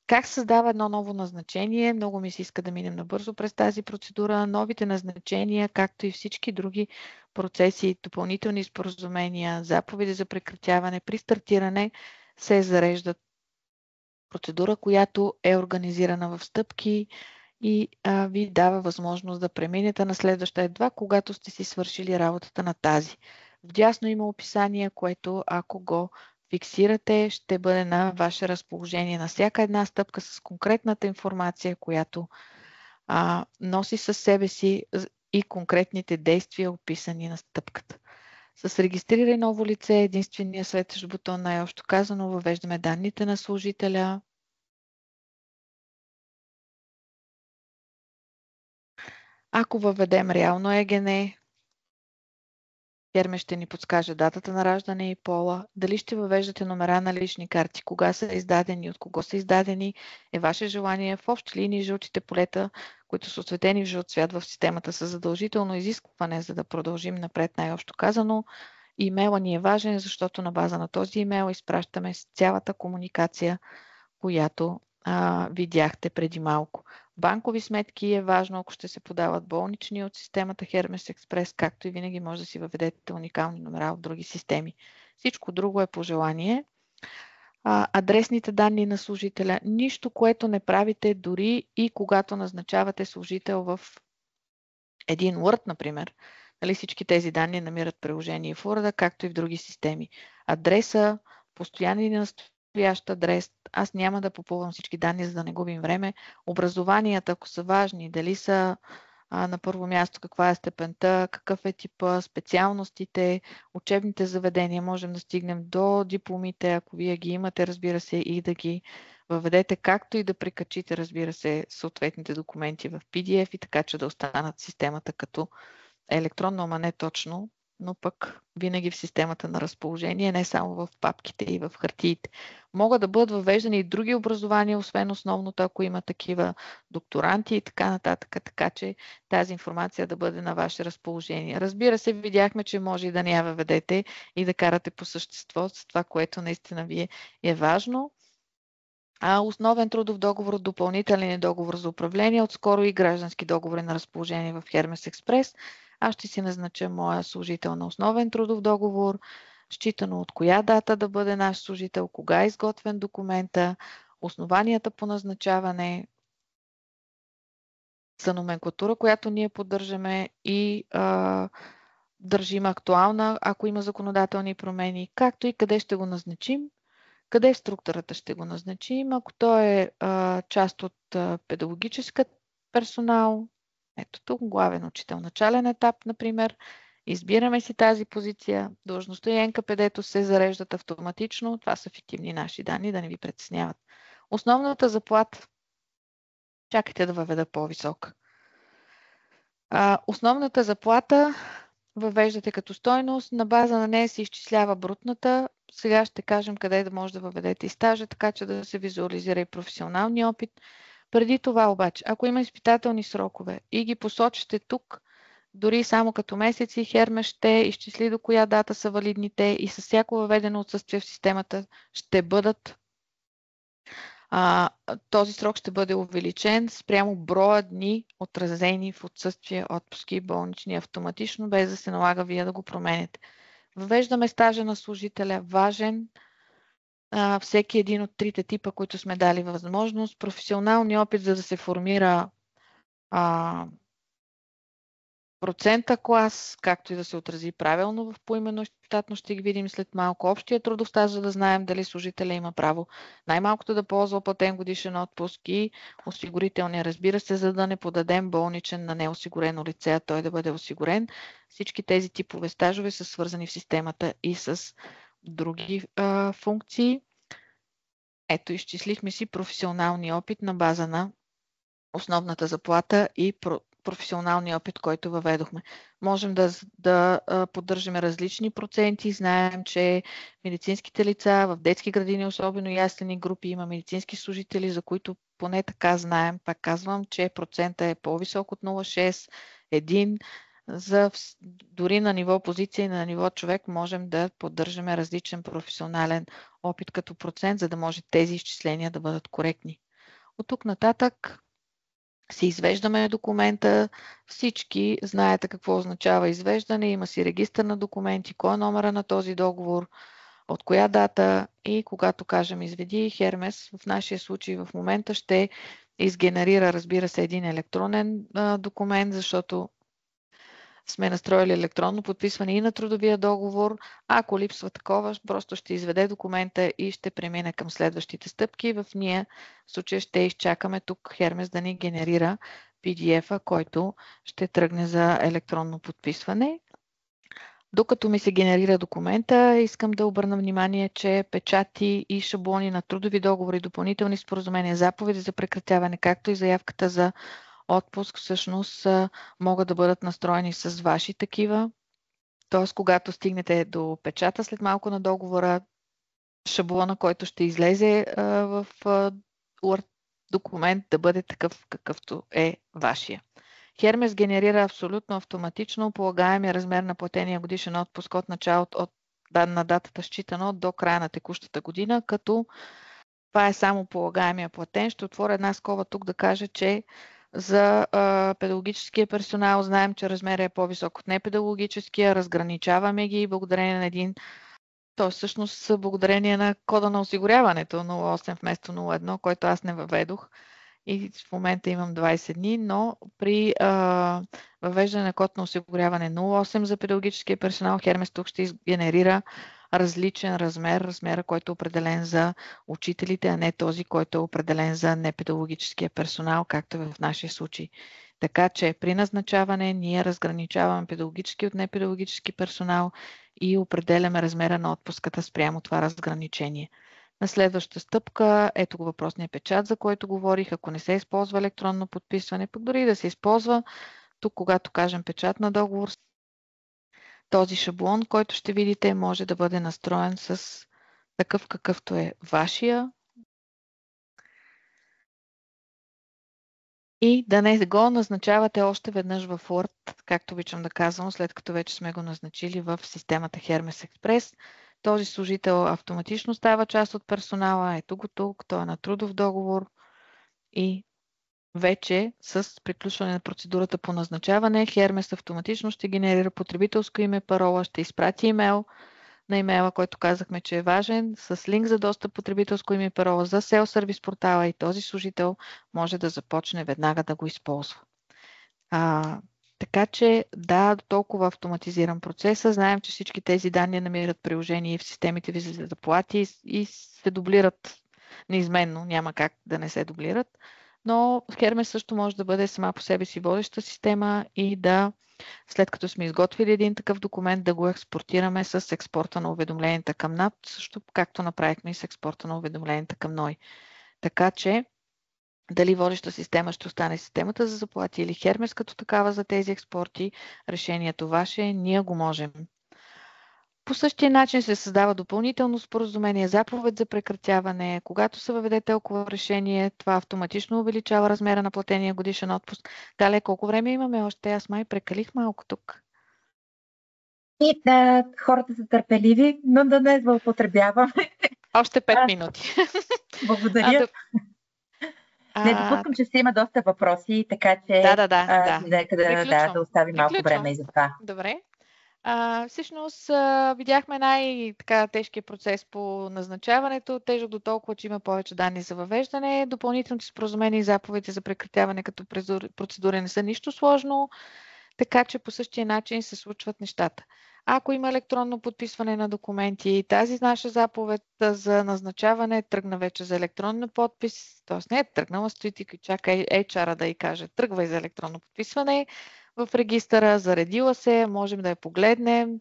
Как се създава едно ново назначение? Много ми се иска да минем набързо през тази процедура. Новите назначения, както и всички други процеси, допълнителни споразумения, заповеди за прекратяване, при стартиране се зареждат процедура, която е организирана в стъпки и ви дава възможност да преминете на следваща едва, когато сте си свършили работата на тази. Вдясно има описание, което ако го фиксирате, ще бъде на ваше разположение на всяка една стъпка с конкретната информация, която носи със себе си и конкретните действия, описани на стъпката. С регистрирай ново лице, единствения светещ бутон, най-общо казано, въвеждаме данните на служителя. Ако въведем реално ЕГН, Хермес ще ни подскаже датата на раждане и пола, дали ще въвеждате номера на лични карти, кога са издадени, от кого са издадени, е ваше желание. В общи линии жълтите полета, които са осветени в жълт цвят в системата, са задължително изискване, за да продължим напред, най-общо казано. Имейла ни е важен, защото на база на този имейл изпращаме с цялата комуникация, която видяхте преди малко. Банкови сметки е важно, ако ще се подават болнични от системата Hermes Express, както и винаги може да си въведете уникални номера от други системи. Всичко друго е по желание. Адресните данни на служителя. Нищо, което не правите дори и когато назначавате служител в един Word, например. Нали, всички тези данни намират приложение в Word, както и в други системи. Адреса, постоянен и настоящ адрес. Аз няма да попълвам всички данни, за да не губим време. Образованията, ако са важни, дали са на първо място каква е степента, какъв е типа, специалностите, учебните заведения. Можем да стигнем до дипломите, ако вие ги имате, разбира се, и да ги въведете, както и да прикачите, разбира се, съответните документи в PDF и така, че да останат в системата като електронно, ама не точно, но пък винаги в системата на разположение, не само в папките и в хартиите. Могат да бъдат въвеждани и други образования, освен основното, ако има такива докторанти и така нататък, така че тази информация да бъде на ваше разположение. Разбира се, видяхме, че може и да не я въведете и да карате по същество с това, което наистина ви е важно. Основен трудов договор, допълнителен договор за управление, отскоро и граждански договори на разположение в Hermes Express. Аз ще си назнача моя служител на основен трудов договор, считано от коя дата да бъде наш служител, кога е изготвен документа, основанията по назначаване, за номенклатура, която ние поддържаме и държим актуална, ако има законодателни промени, както и къде ще го назначим, къде в структурата ще го назначим, ако той е част от педагогическа персонал, ето тук, главен учител, начален етап, например, избираме си тази позиция, длъжността и НКПД-то се зареждат автоматично, това са фиктивни наши данни, да не ви притесняват. Основната заплата, чакайте да въведа по-висока. Основната заплата въвеждате като стойност, на база на нея се изчислява брутната. Сега ще кажем къде да може да въведете и стажа, така че да се визуализира и професионалния опит. Преди това обаче, ако има изпитателни срокове и ги посочите тук, дори само като месеци, Hermes ще изчисли до коя дата са валидните и с всяко въведено отсъствие в системата ще бъдат този срок ще бъде увеличен спрямо броя дни, отразени в отсъствие, отпуски и болнични автоматично, без да се налага вие да го промените. Въвеждаме стажа на служителя, важен. Всеки един от трите типа, които сме дали възможност. Професионалния опит, за да се формира процента клас, както и да се отрази правилно в поименно и щатно, ще ги видим след малко. Общия трудов стаж, за да знаем дали служителя има право най-малкото да ползва платен годишен отпуск и осигурителния, разбира се, за да не подадем болничен на неосигурено лице, а той да бъде осигурен. Всички тези типове стажове са свързани в системата и с други функции. Ето, изчислихме си професионалния опит на база на основната заплата и професионалния опит, който въведохме. Можем да поддържаме различни проценти. Знаем, че медицинските лица в детски градини, особено яслени групи, има медицински служители, за които поне така знаем. Пак казвам, че процента е по-висок от 0,6, 1. Дори на ниво позиция и на ниво човек можем да поддържаме различен професионален опит като процент, за да може тези изчисления да бъдат коректни. От тук нататък си извеждаме документа, всички знаете какво означава извеждане, има си регистър на документи, кой е номера на този договор, от коя дата и когато кажем изведи, Hermes в нашия случай в момента ще изгенерира, разбира се, един електронен документ, защото сме настроили електронно подписване и на трудовия договор. Ако липсва такова, просто ще изведе документа и ще премине към следващите стъпки. В ние в случая ще изчакаме тук Hermes да ни генерира PDF-а, който ще тръгне за електронно подписване. Докато ми се генерира документа, искам да обърна внимание, че печати и шаблони на трудови договори, допълнителни споразумения, заповеди за прекратяване, както и заявката за отпуск всъщност могат да бъдат настроени с ваши такива. Т.е. когато стигнете до печата след малко на договора, шаблона, който ще излезе в Word документ, да бъде такъв, какъвто е вашия. Hermes генерира абсолютно автоматично полагаемия размер на платения годишен отпуск от началото на датата считано до края на текущата година, като това е само полагаемия платен. Ще отворя една скоба тук да кажа, че за педагогическия персонал знаем, че размерът е по-висок от непедагогическия, разграничаваме ги благодарение на един, т.е. всъщност благодарение на кода на осигуряването 08 вместо 01, който аз не въведох и в момента имам 20 дни, но при въвеждане на код на осигуряване 08 за педагогическия персонал, Hermes тук ще генерира различен размер, размера, който е определен за учителите, а не този, който е определен за непедагогическия персонал, както е в нашия случай. Така че при назначаване ние разграничаваме педагогически от непедагогически персонал и определяме размера на отпуската спрямо това разграничение. На следваща стъпка, ето го въпросния печат, за който говорих, ако не се използва електронно подписване, пък дори да се използва, тук когато кажем печат на договор, този шаблон, който ще видите, може да бъде настроен с такъв какъвто е вашия и да не го назначавате още веднъж в Word, както обичам да казвам, след като вече сме го назначили в системата Hermes Express. Този служител автоматично става част от персонала. Ето го тук, той е на трудов договор и вече с приключване на процедурата по назначаване, Hermes автоматично ще генерира потребителско име, парола, ще изпрати имейл на имейла, който казахме, че е важен, с линк за достъп потребителско име и парола за селф-сервис портала и този служител може да започне веднага да го използва. Така че да, толкова автоматизиран процеса. Знаем, че всички тези данни намират приложение в системите ви за заплати и се дублират неизменно. Няма как да не се дублират. Но Hermes също може да бъде сама по себе си водеща система и да, след като сме изготвили един такъв документ, да го експортираме с експорта на уведомленията към НАП, също както направихме и с експорта на уведомленията към НОИ. Така че дали водеща система ще остане системата за заплати или Hermes като такава за тези експорти, решението ваше, ние го можем. По същия начин се създава допълнително споразумение, заповед за прекратяване. Когато се въведе толкова решение, това автоматично увеличава размера на платения годишен отпуск. Далее, колко време имаме още? Аз май прекалих малко тук. И да, хората са търпеливи, но да не злоупотребяваме. Още 5 минути. Благодаря. Не допускам, че ще има доста въпроси, така че нека да оставим малко време и за това. Добре. Всъщност видяхме най-тежкия процес по назначаването, тежък до толкова, че има повече данни за въвеждане. Допълнителните споразумения и заповеди за прекратяване като процедури не са нищо сложно, така че по същия начин се случват нещата. Ако има електронно подписване на документи, тази наша заповед за назначаване тръгна вече за електронен подпис, т.е. не е тръгнала, стоите и чака HR да й каже тръгвай за електронно подписване в регистъра, заредила се, можем да я погледнем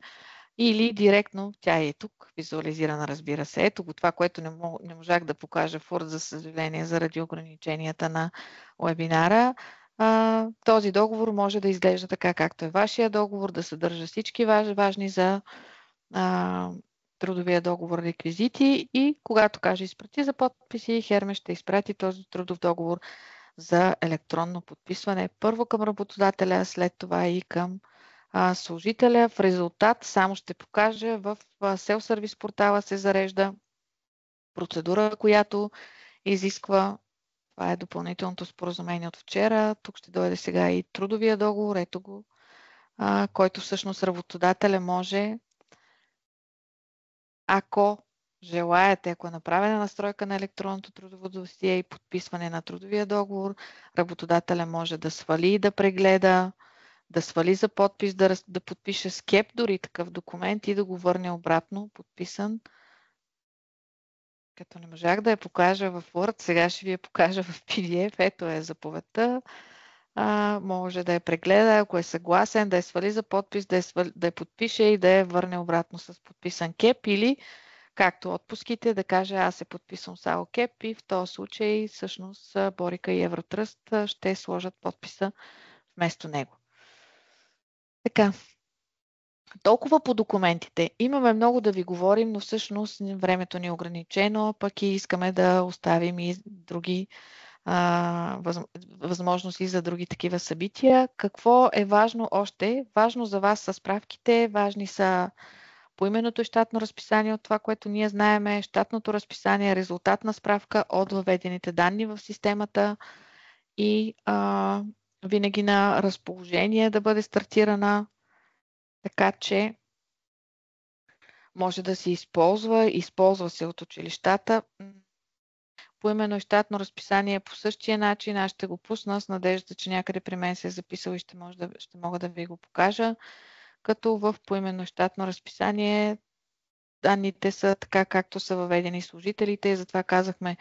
или директно, тя е тук, визуализирана, разбира се. Ето го това, което не можах да покажа в Word, за съжаление, заради ограниченията на вебинара. Този договор може да изглежда така, както е вашия договор, да съдържа всички важни за трудовия договор реквизити и когато каже изпрати за подписи, Hermes ще изпрати този трудов договор за електронно подписване първо към работодателя, след това и към служителя. В резултат само ще покажа в селф-сервис портала се зарежда процедура, която изисква. Това е допълнителното споразумение от вчера. Тук ще дойде сега и трудовия договор. Ето го, който всъщност работодателя може, ако желаете, ако е направена настройка на електронното трудово досие и подписване на трудовия договор, работодателя може да свали и да прегледа, да свали за подпис, да подпише скеп дори такъв документ и да го върне обратно, подписан. Като не можах да я покажа в Word, сега ще ви я покажа в PDF. Ето е заповедта. Може да я прегледа, ако е съгласен, да я свали за подпис, да я подпише и да я върне обратно с подписан кеп или както отпуските, да каже аз се подписвам с АОКЕП и в този случай всъщност Борика и Евротръст ще сложат подписа вместо него. Така, толкова по документите. Имаме много да ви говорим, но всъщност времето ни е ограничено, пък и искаме да оставим и други възможности за други такива събития. Какво е важно още? Важно за вас са справките, важни са поименното и щатно разписание от това, което ние знаеме, щатното разписание, резултатна справка от въведените данни в системата и винаги на разположение да бъде стартирана, така че може да се използва се от училищата. Поименно и щатно разписание по същия начин. Аз ще го пусна с надежда, че някъде при мен се е записал и ще мога да ви го покажа. Като в поименно и щатно разписание данните са така, както са въведени служителите. Затова казахме,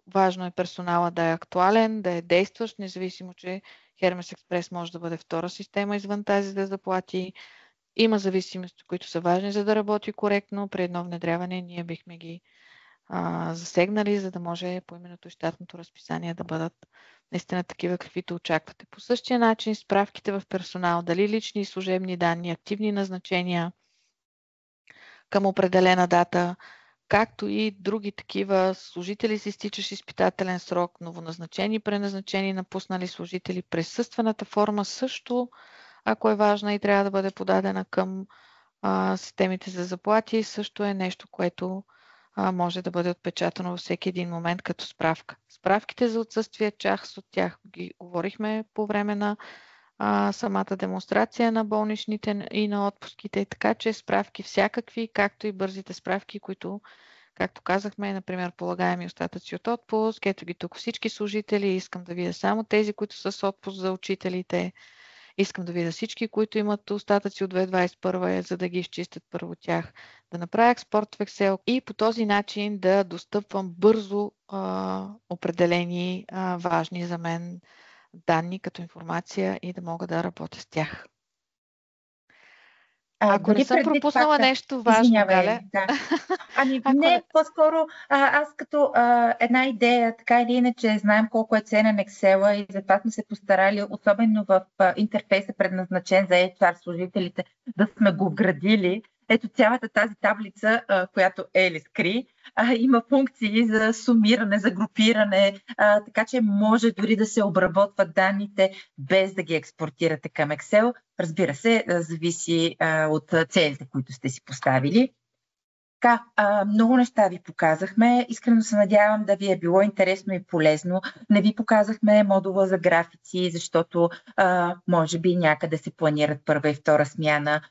важно е персонала да е актуален, да е действащ, независимо, че Hermes Express може да бъде втора система извън тази за заплати. Има зависимости, които са важни, за да работи коректно. При едно внедряване ние бихме ги засегнали, за да може поименното и щатното разписание да бъдат наистина такива, каквито очаквате. По същия начин справките в персонал, дали лични и служебни данни, активни назначения към определена дата, както и други такива служители с изтичащ изпитателен срок, новоназначени, преназначени, напуснали служители, присъствената форма също, ако е важна и трябва да бъде подадена към системите за заплати, също е нещо, което може да бъде отпечатано във всеки един момент като справка. Справките за отсъствие, част от тях ги говорихме по време на самата демонстрация на болничните и на отпуските, така че справки всякакви, както и бързите справки, които, както казахме, например, полагаеми остатъци от отпуск. Ето ги тук всички служители. Искам да видя само тези, които са с отпуск за учителите. Искам да видя всички, които имат остатъци от 2021, за да ги изчистят първо тях, да направя експорт в Excel и по този начин да достъпвам бързо определени важни за мен данни като информация и да мога да работя с тях. Ако не съм пропуснала факта, нещо важно, Галя. Да. Не, по-скоро аз като една идея, така или иначе, знаем колко е ценен Excel и затова сме се постарали, особено в интерфейса предназначен за HR служителите, да сме го вградили. Ето цялата тази таблица, която Ели скри, има функции за сумиране, за групиране, така че може дори да се обработват данните без да ги експортирате към Excel. Разбира се, зависи от целите, които сте си поставили. Така, много неща ви показахме. Искрено се надявам да ви е било интересно и полезно. Не ви показахме модула за графици, защото може би някъде се планират първа и втора смяна.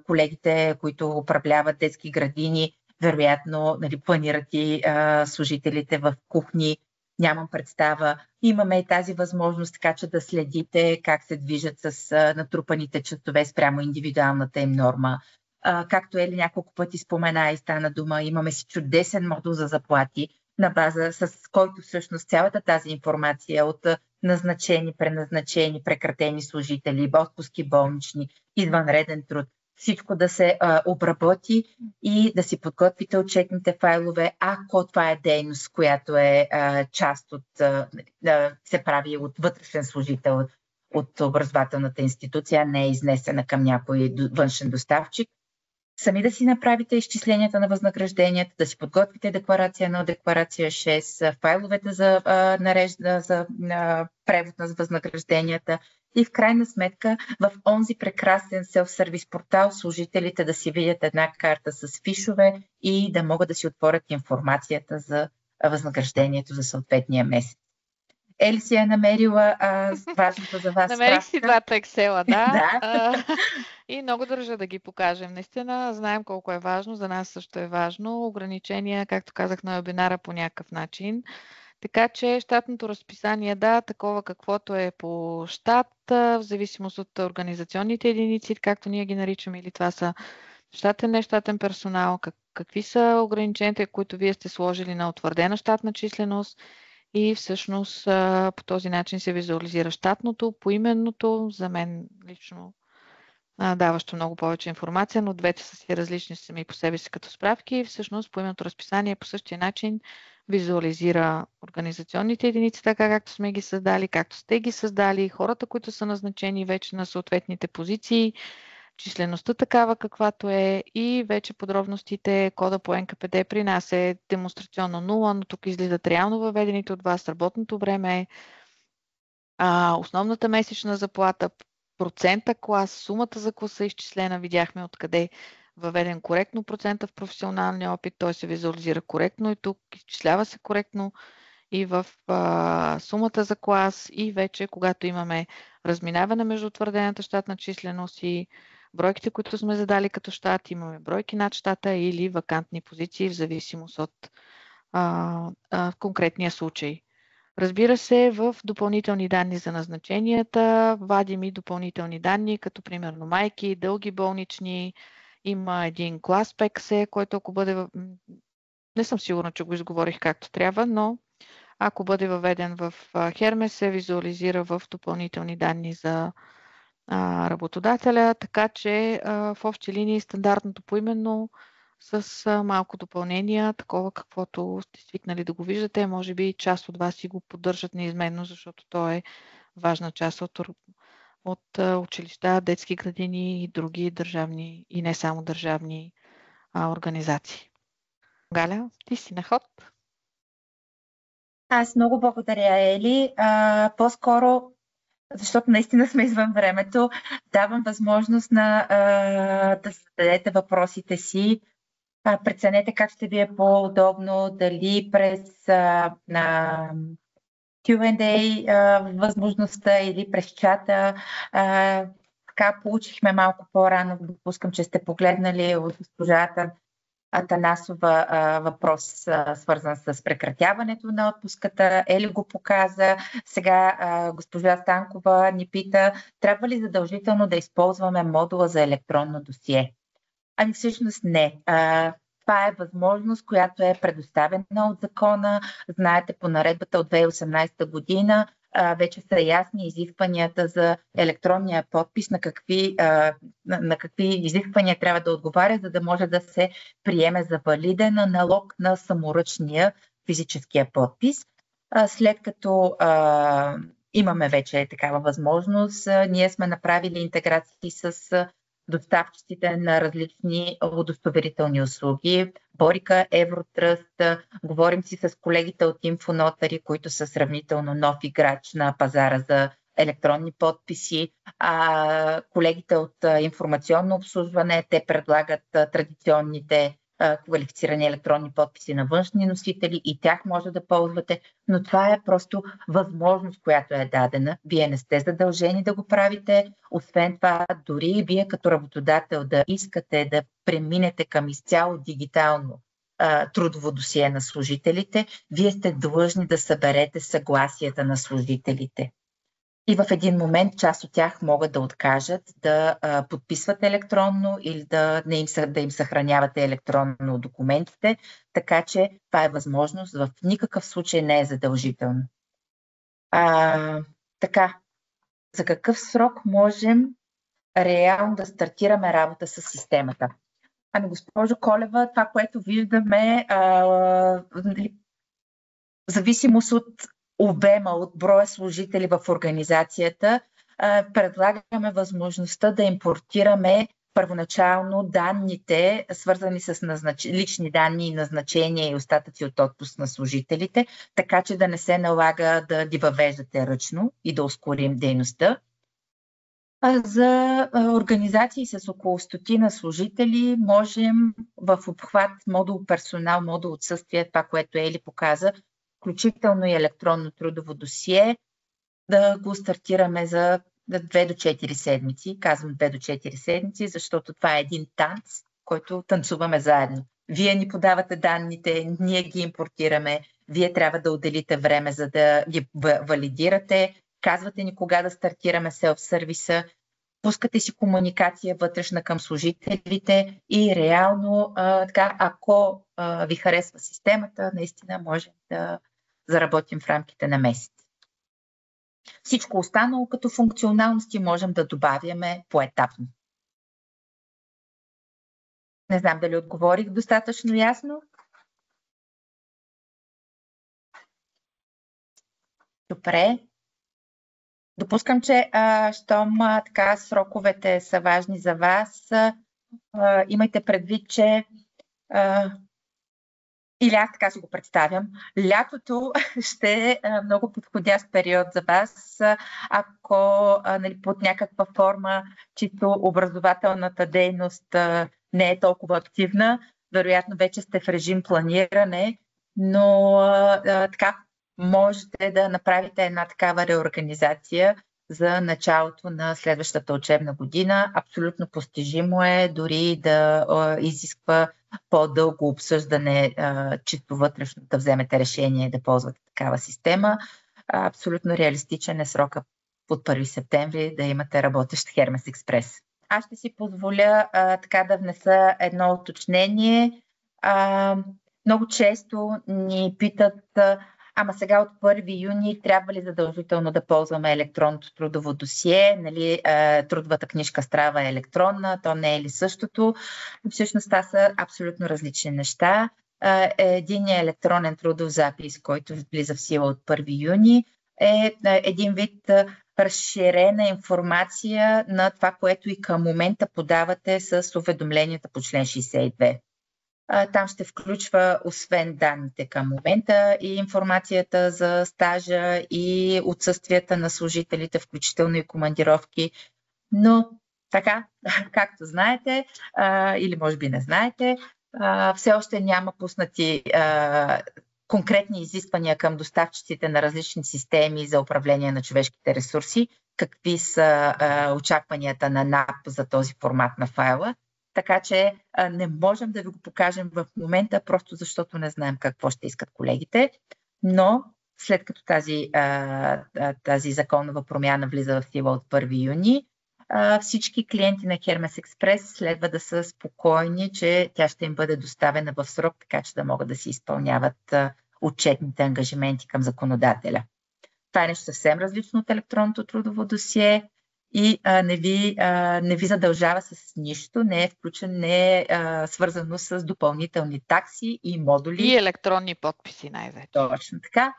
Колегите, които управляват детски градини, вероятно планират и служителите в кухни. Нямам представа. Имаме и тази възможност, така че да следите как се движат с натрупаните часове спрямо индивидуалната им норма. Както Ели няколко пъти спомена и стана дума, имаме си чудесен модул за заплати, на база с който всъщност цялата тази информация от назначени, преназначени, прекратени служители, отпуски болнични, извънреден труд, всичко да се обработи и да си подготвите отчетните файлове, ако това е дейност, която е част от, се прави от вътрешен служител от образователната институция, не е изнесена към някой външен доставчик. Сами да си направите изчисленията на възнагражденията, да си подготвите декларация 1, декларация 6, файловете за превод на възнагражденията и в крайна сметка в онзи прекрасен селф-сервис портал служителите да си видят една карта с фишове и да могат да си отворят информацията за възнаграждението за съответния месец. Ели си е намерила важното за вас. Намерих си двата Excel, да. И много държа да ги покажем. Наистина знаем колко е важно, за нас също е важно. Ограничения, както казах на вебинара, по някакъв начин. Така че щатното разписание, да, такова каквото е по щат, в зависимост от организационните единици, както ние ги наричаме, или това са щатен, нещатен персонал, какви са ограниченията, които вие сте сложили на утвърдена щатна численост. И всъщност по този начин се визуализира щатното, поименното. За мен лично даващо много повече информация, но двете са си различни сами по себе си като справки и всъщност поименното разписание по същия начин визуализира организационните единици, така както сме ги създали, както сте ги създали, хората, които са назначени вече на съответните позиции, числеността такава каквато е и вече подробностите, кода по НКПД при нас е демонстрационно 0, но тук излизат реално въведените от вас работното време, основната месечна заплата, процента клас, сумата за класа изчислена, видяхме откъде въведен коректно процента в професионалния опит, той се визуализира коректно и тук изчислява се коректно и в сумата за клас и вече когато имаме разминаване между утвърдената щатна численост и бройките, които сме задали като щат, имаме бройки над щата или вакантни позиции в зависимост от конкретния случай. Разбира се, в допълнителни данни за назначенията вадим и допълнителни данни, като примерно майки, дълги болнични, има един клас ПЕКСЕ, който ако бъде... Не съм сигурна, че го изговорих както трябва, но ако бъде въведен в Hermes, се визуализира в допълнителни данни за работодателя, така че в общи линии стандартното поименно с малко допълнения, такова каквото сте свикнали да го виждате. Може би част от вас си го поддържат неизменно, защото то е важна част от училища, детски градини и други държавни и не само държавни организации. Галя, ти си на ход. Аз много благодаря, Ели. По-скоро, защото наистина сме извън времето, давам възможност да зададете въпросите си. Преценете как ще ви е по-удобно, дали през Q&A възможността или през чата. Така получихме малко по-рано, допускам, че сте погледнали от госпожата Атанасова въпрос, свързан с прекратяването на отпуската. Ели го показа. Сега госпожа Станкова ни пита, трябва ли задължително да използваме модула за електронно досие? Ами всъщност не. Това е възможност, която е предоставена от закона. Знаете, по наредбата от 2018 година вече са ясни изискванията за електронния подпис, на какви изисквания трябва да отговаря, за да може да се приеме за валиден аналог на саморъчния физическия подпис. След като имаме вече такава възможност, ние сме направили интеграции с доставчиците на различни удостоверителни услуги, Борика, Евротръст, говорим си с колегите от Инфонотари, които са сравнително нов играч на пазара за електронни подписи, колегите от информационно обслужване, те предлагат традиционните квалифицирани електронни подписи на външни носители и тях може да ползвате, но това е просто възможност, която е дадена. Вие не сте задължени да го правите. Освен това, дори вие като работодател да искате да преминете към изцяло дигитално трудово досие на служителите, вие сте длъжни да съберете съгласията на служителите. И в един момент част от тях могат да откажат да подписват електронно или да им съхранявате електронно документите, така че това е възможност, в никакъв случай не е задължително. Така, за какъв срок можем реално да стартираме работа с системата? Ами, госпожо Колева, това, което виждаме, в зависимост от обема, от броя служители в организацията, предлагаме възможността да импортираме първоначално данните, свързани с лични данни и назначения и остатъци от отпуск на служителите, така че да не се налага да ги въвеждате ръчно и да ускорим дейността. За организации с около 100 служители можем в обхват модул персонал, модул отсъствие, това, което Ели показа, включително и електронно трудово досие, да го стартираме за 2 до 4 седмици. Казвам 2 до 4 седмици, защото това е един танц, който танцуваме заедно. Вие ни подавате данните, ние ги импортираме, вие трябва да отделите време, за да ги валидирате, казвате ни кога да стартираме селф-сервиса, пускате си комуникация вътрешна към служителите и реално, ако ви харесва системата, наистина можем да заработим в рамките на месец. Всичко останало като функционалности можем да добавяме поетапно. Не знам дали отговорих достатъчно ясно. Добре. Допускам, че щом така сроковете са важни за вас, имайте предвид, че или аз така си го представям, лятото ще е много подходящ период за вас, ако нали, под някаква форма чисто образователната дейност не е толкова активна. Вероятно вече сте в режим планиране, но така можете да направите една такава реорганизация за началото на следващата учебна година. Абсолютно постижимо е, дори да изисква по-дълго обсъждане, чисто вътрешно да вземете решение да ползвате такава система. Абсолютно реалистичен е срока от 1 септември да имате работещ Hermes Express. Аз ще си позволя така да внеса едно уточнение. Много често ни питат: ама сега от 1 юни трябва ли задължително да ползваме електронното трудово досие? Нали, трудовата книжка Страва е електронна, то не е ли същото? Всъщност това са абсолютно различни неща. Единият електронен трудов запис, който влиза в сила от 1 юни, е един вид разширена информация на това, което и към момента подавате с уведомленията по член 62. Там ще включва, освен данните към момента, и информацията за стажа и отсъствията на служителите, включително и командировки. Но така, както знаете, или може би не знаете, все още няма пуснати конкретни изисквания към доставчиците на различни системи за управление на човешките ресурси. Какви са очакванията на НАП за този формат на файла. Така че не можем да ви го покажем в момента, просто защото не знаем какво ще искат колегите. Но след като тази законова промяна влиза в сила от 1 юни, всички клиенти на Hermes Express следва да са спокойни, че тя ще им бъде доставена в срок, така че да могат да си изпълняват отчетните ангажименти към законодателя. Това е нещо съвсем различно от електронното трудово досие и не ви задължава с нищо, не е включен, не е свързано с допълнителни такси и модули. И електронни подписи най-вече. Точно така.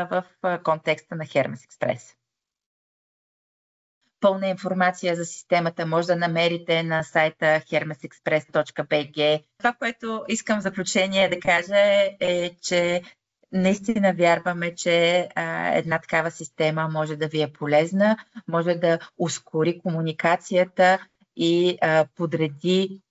В контекста на Hermes Express. Пълна информация за системата може да намерите на сайта hermesexpress.bg. Това, което искам в заключение да кажа е, че наистина вярваме, че една такава система може да ви е полезна, може да ускори комуникацията и подреди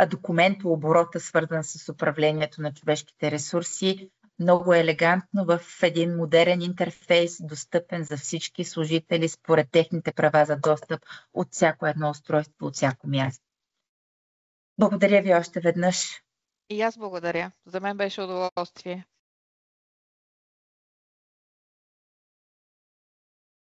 документооборота, свързан с управлението на човешките ресурси, много елегантно в един модерен интерфейс, достъпен за всички служители според техните права за достъп от всяко едно устройство, от всяко място. Благодаря ви още веднъж. И аз благодаря. За мен беше удоволствие.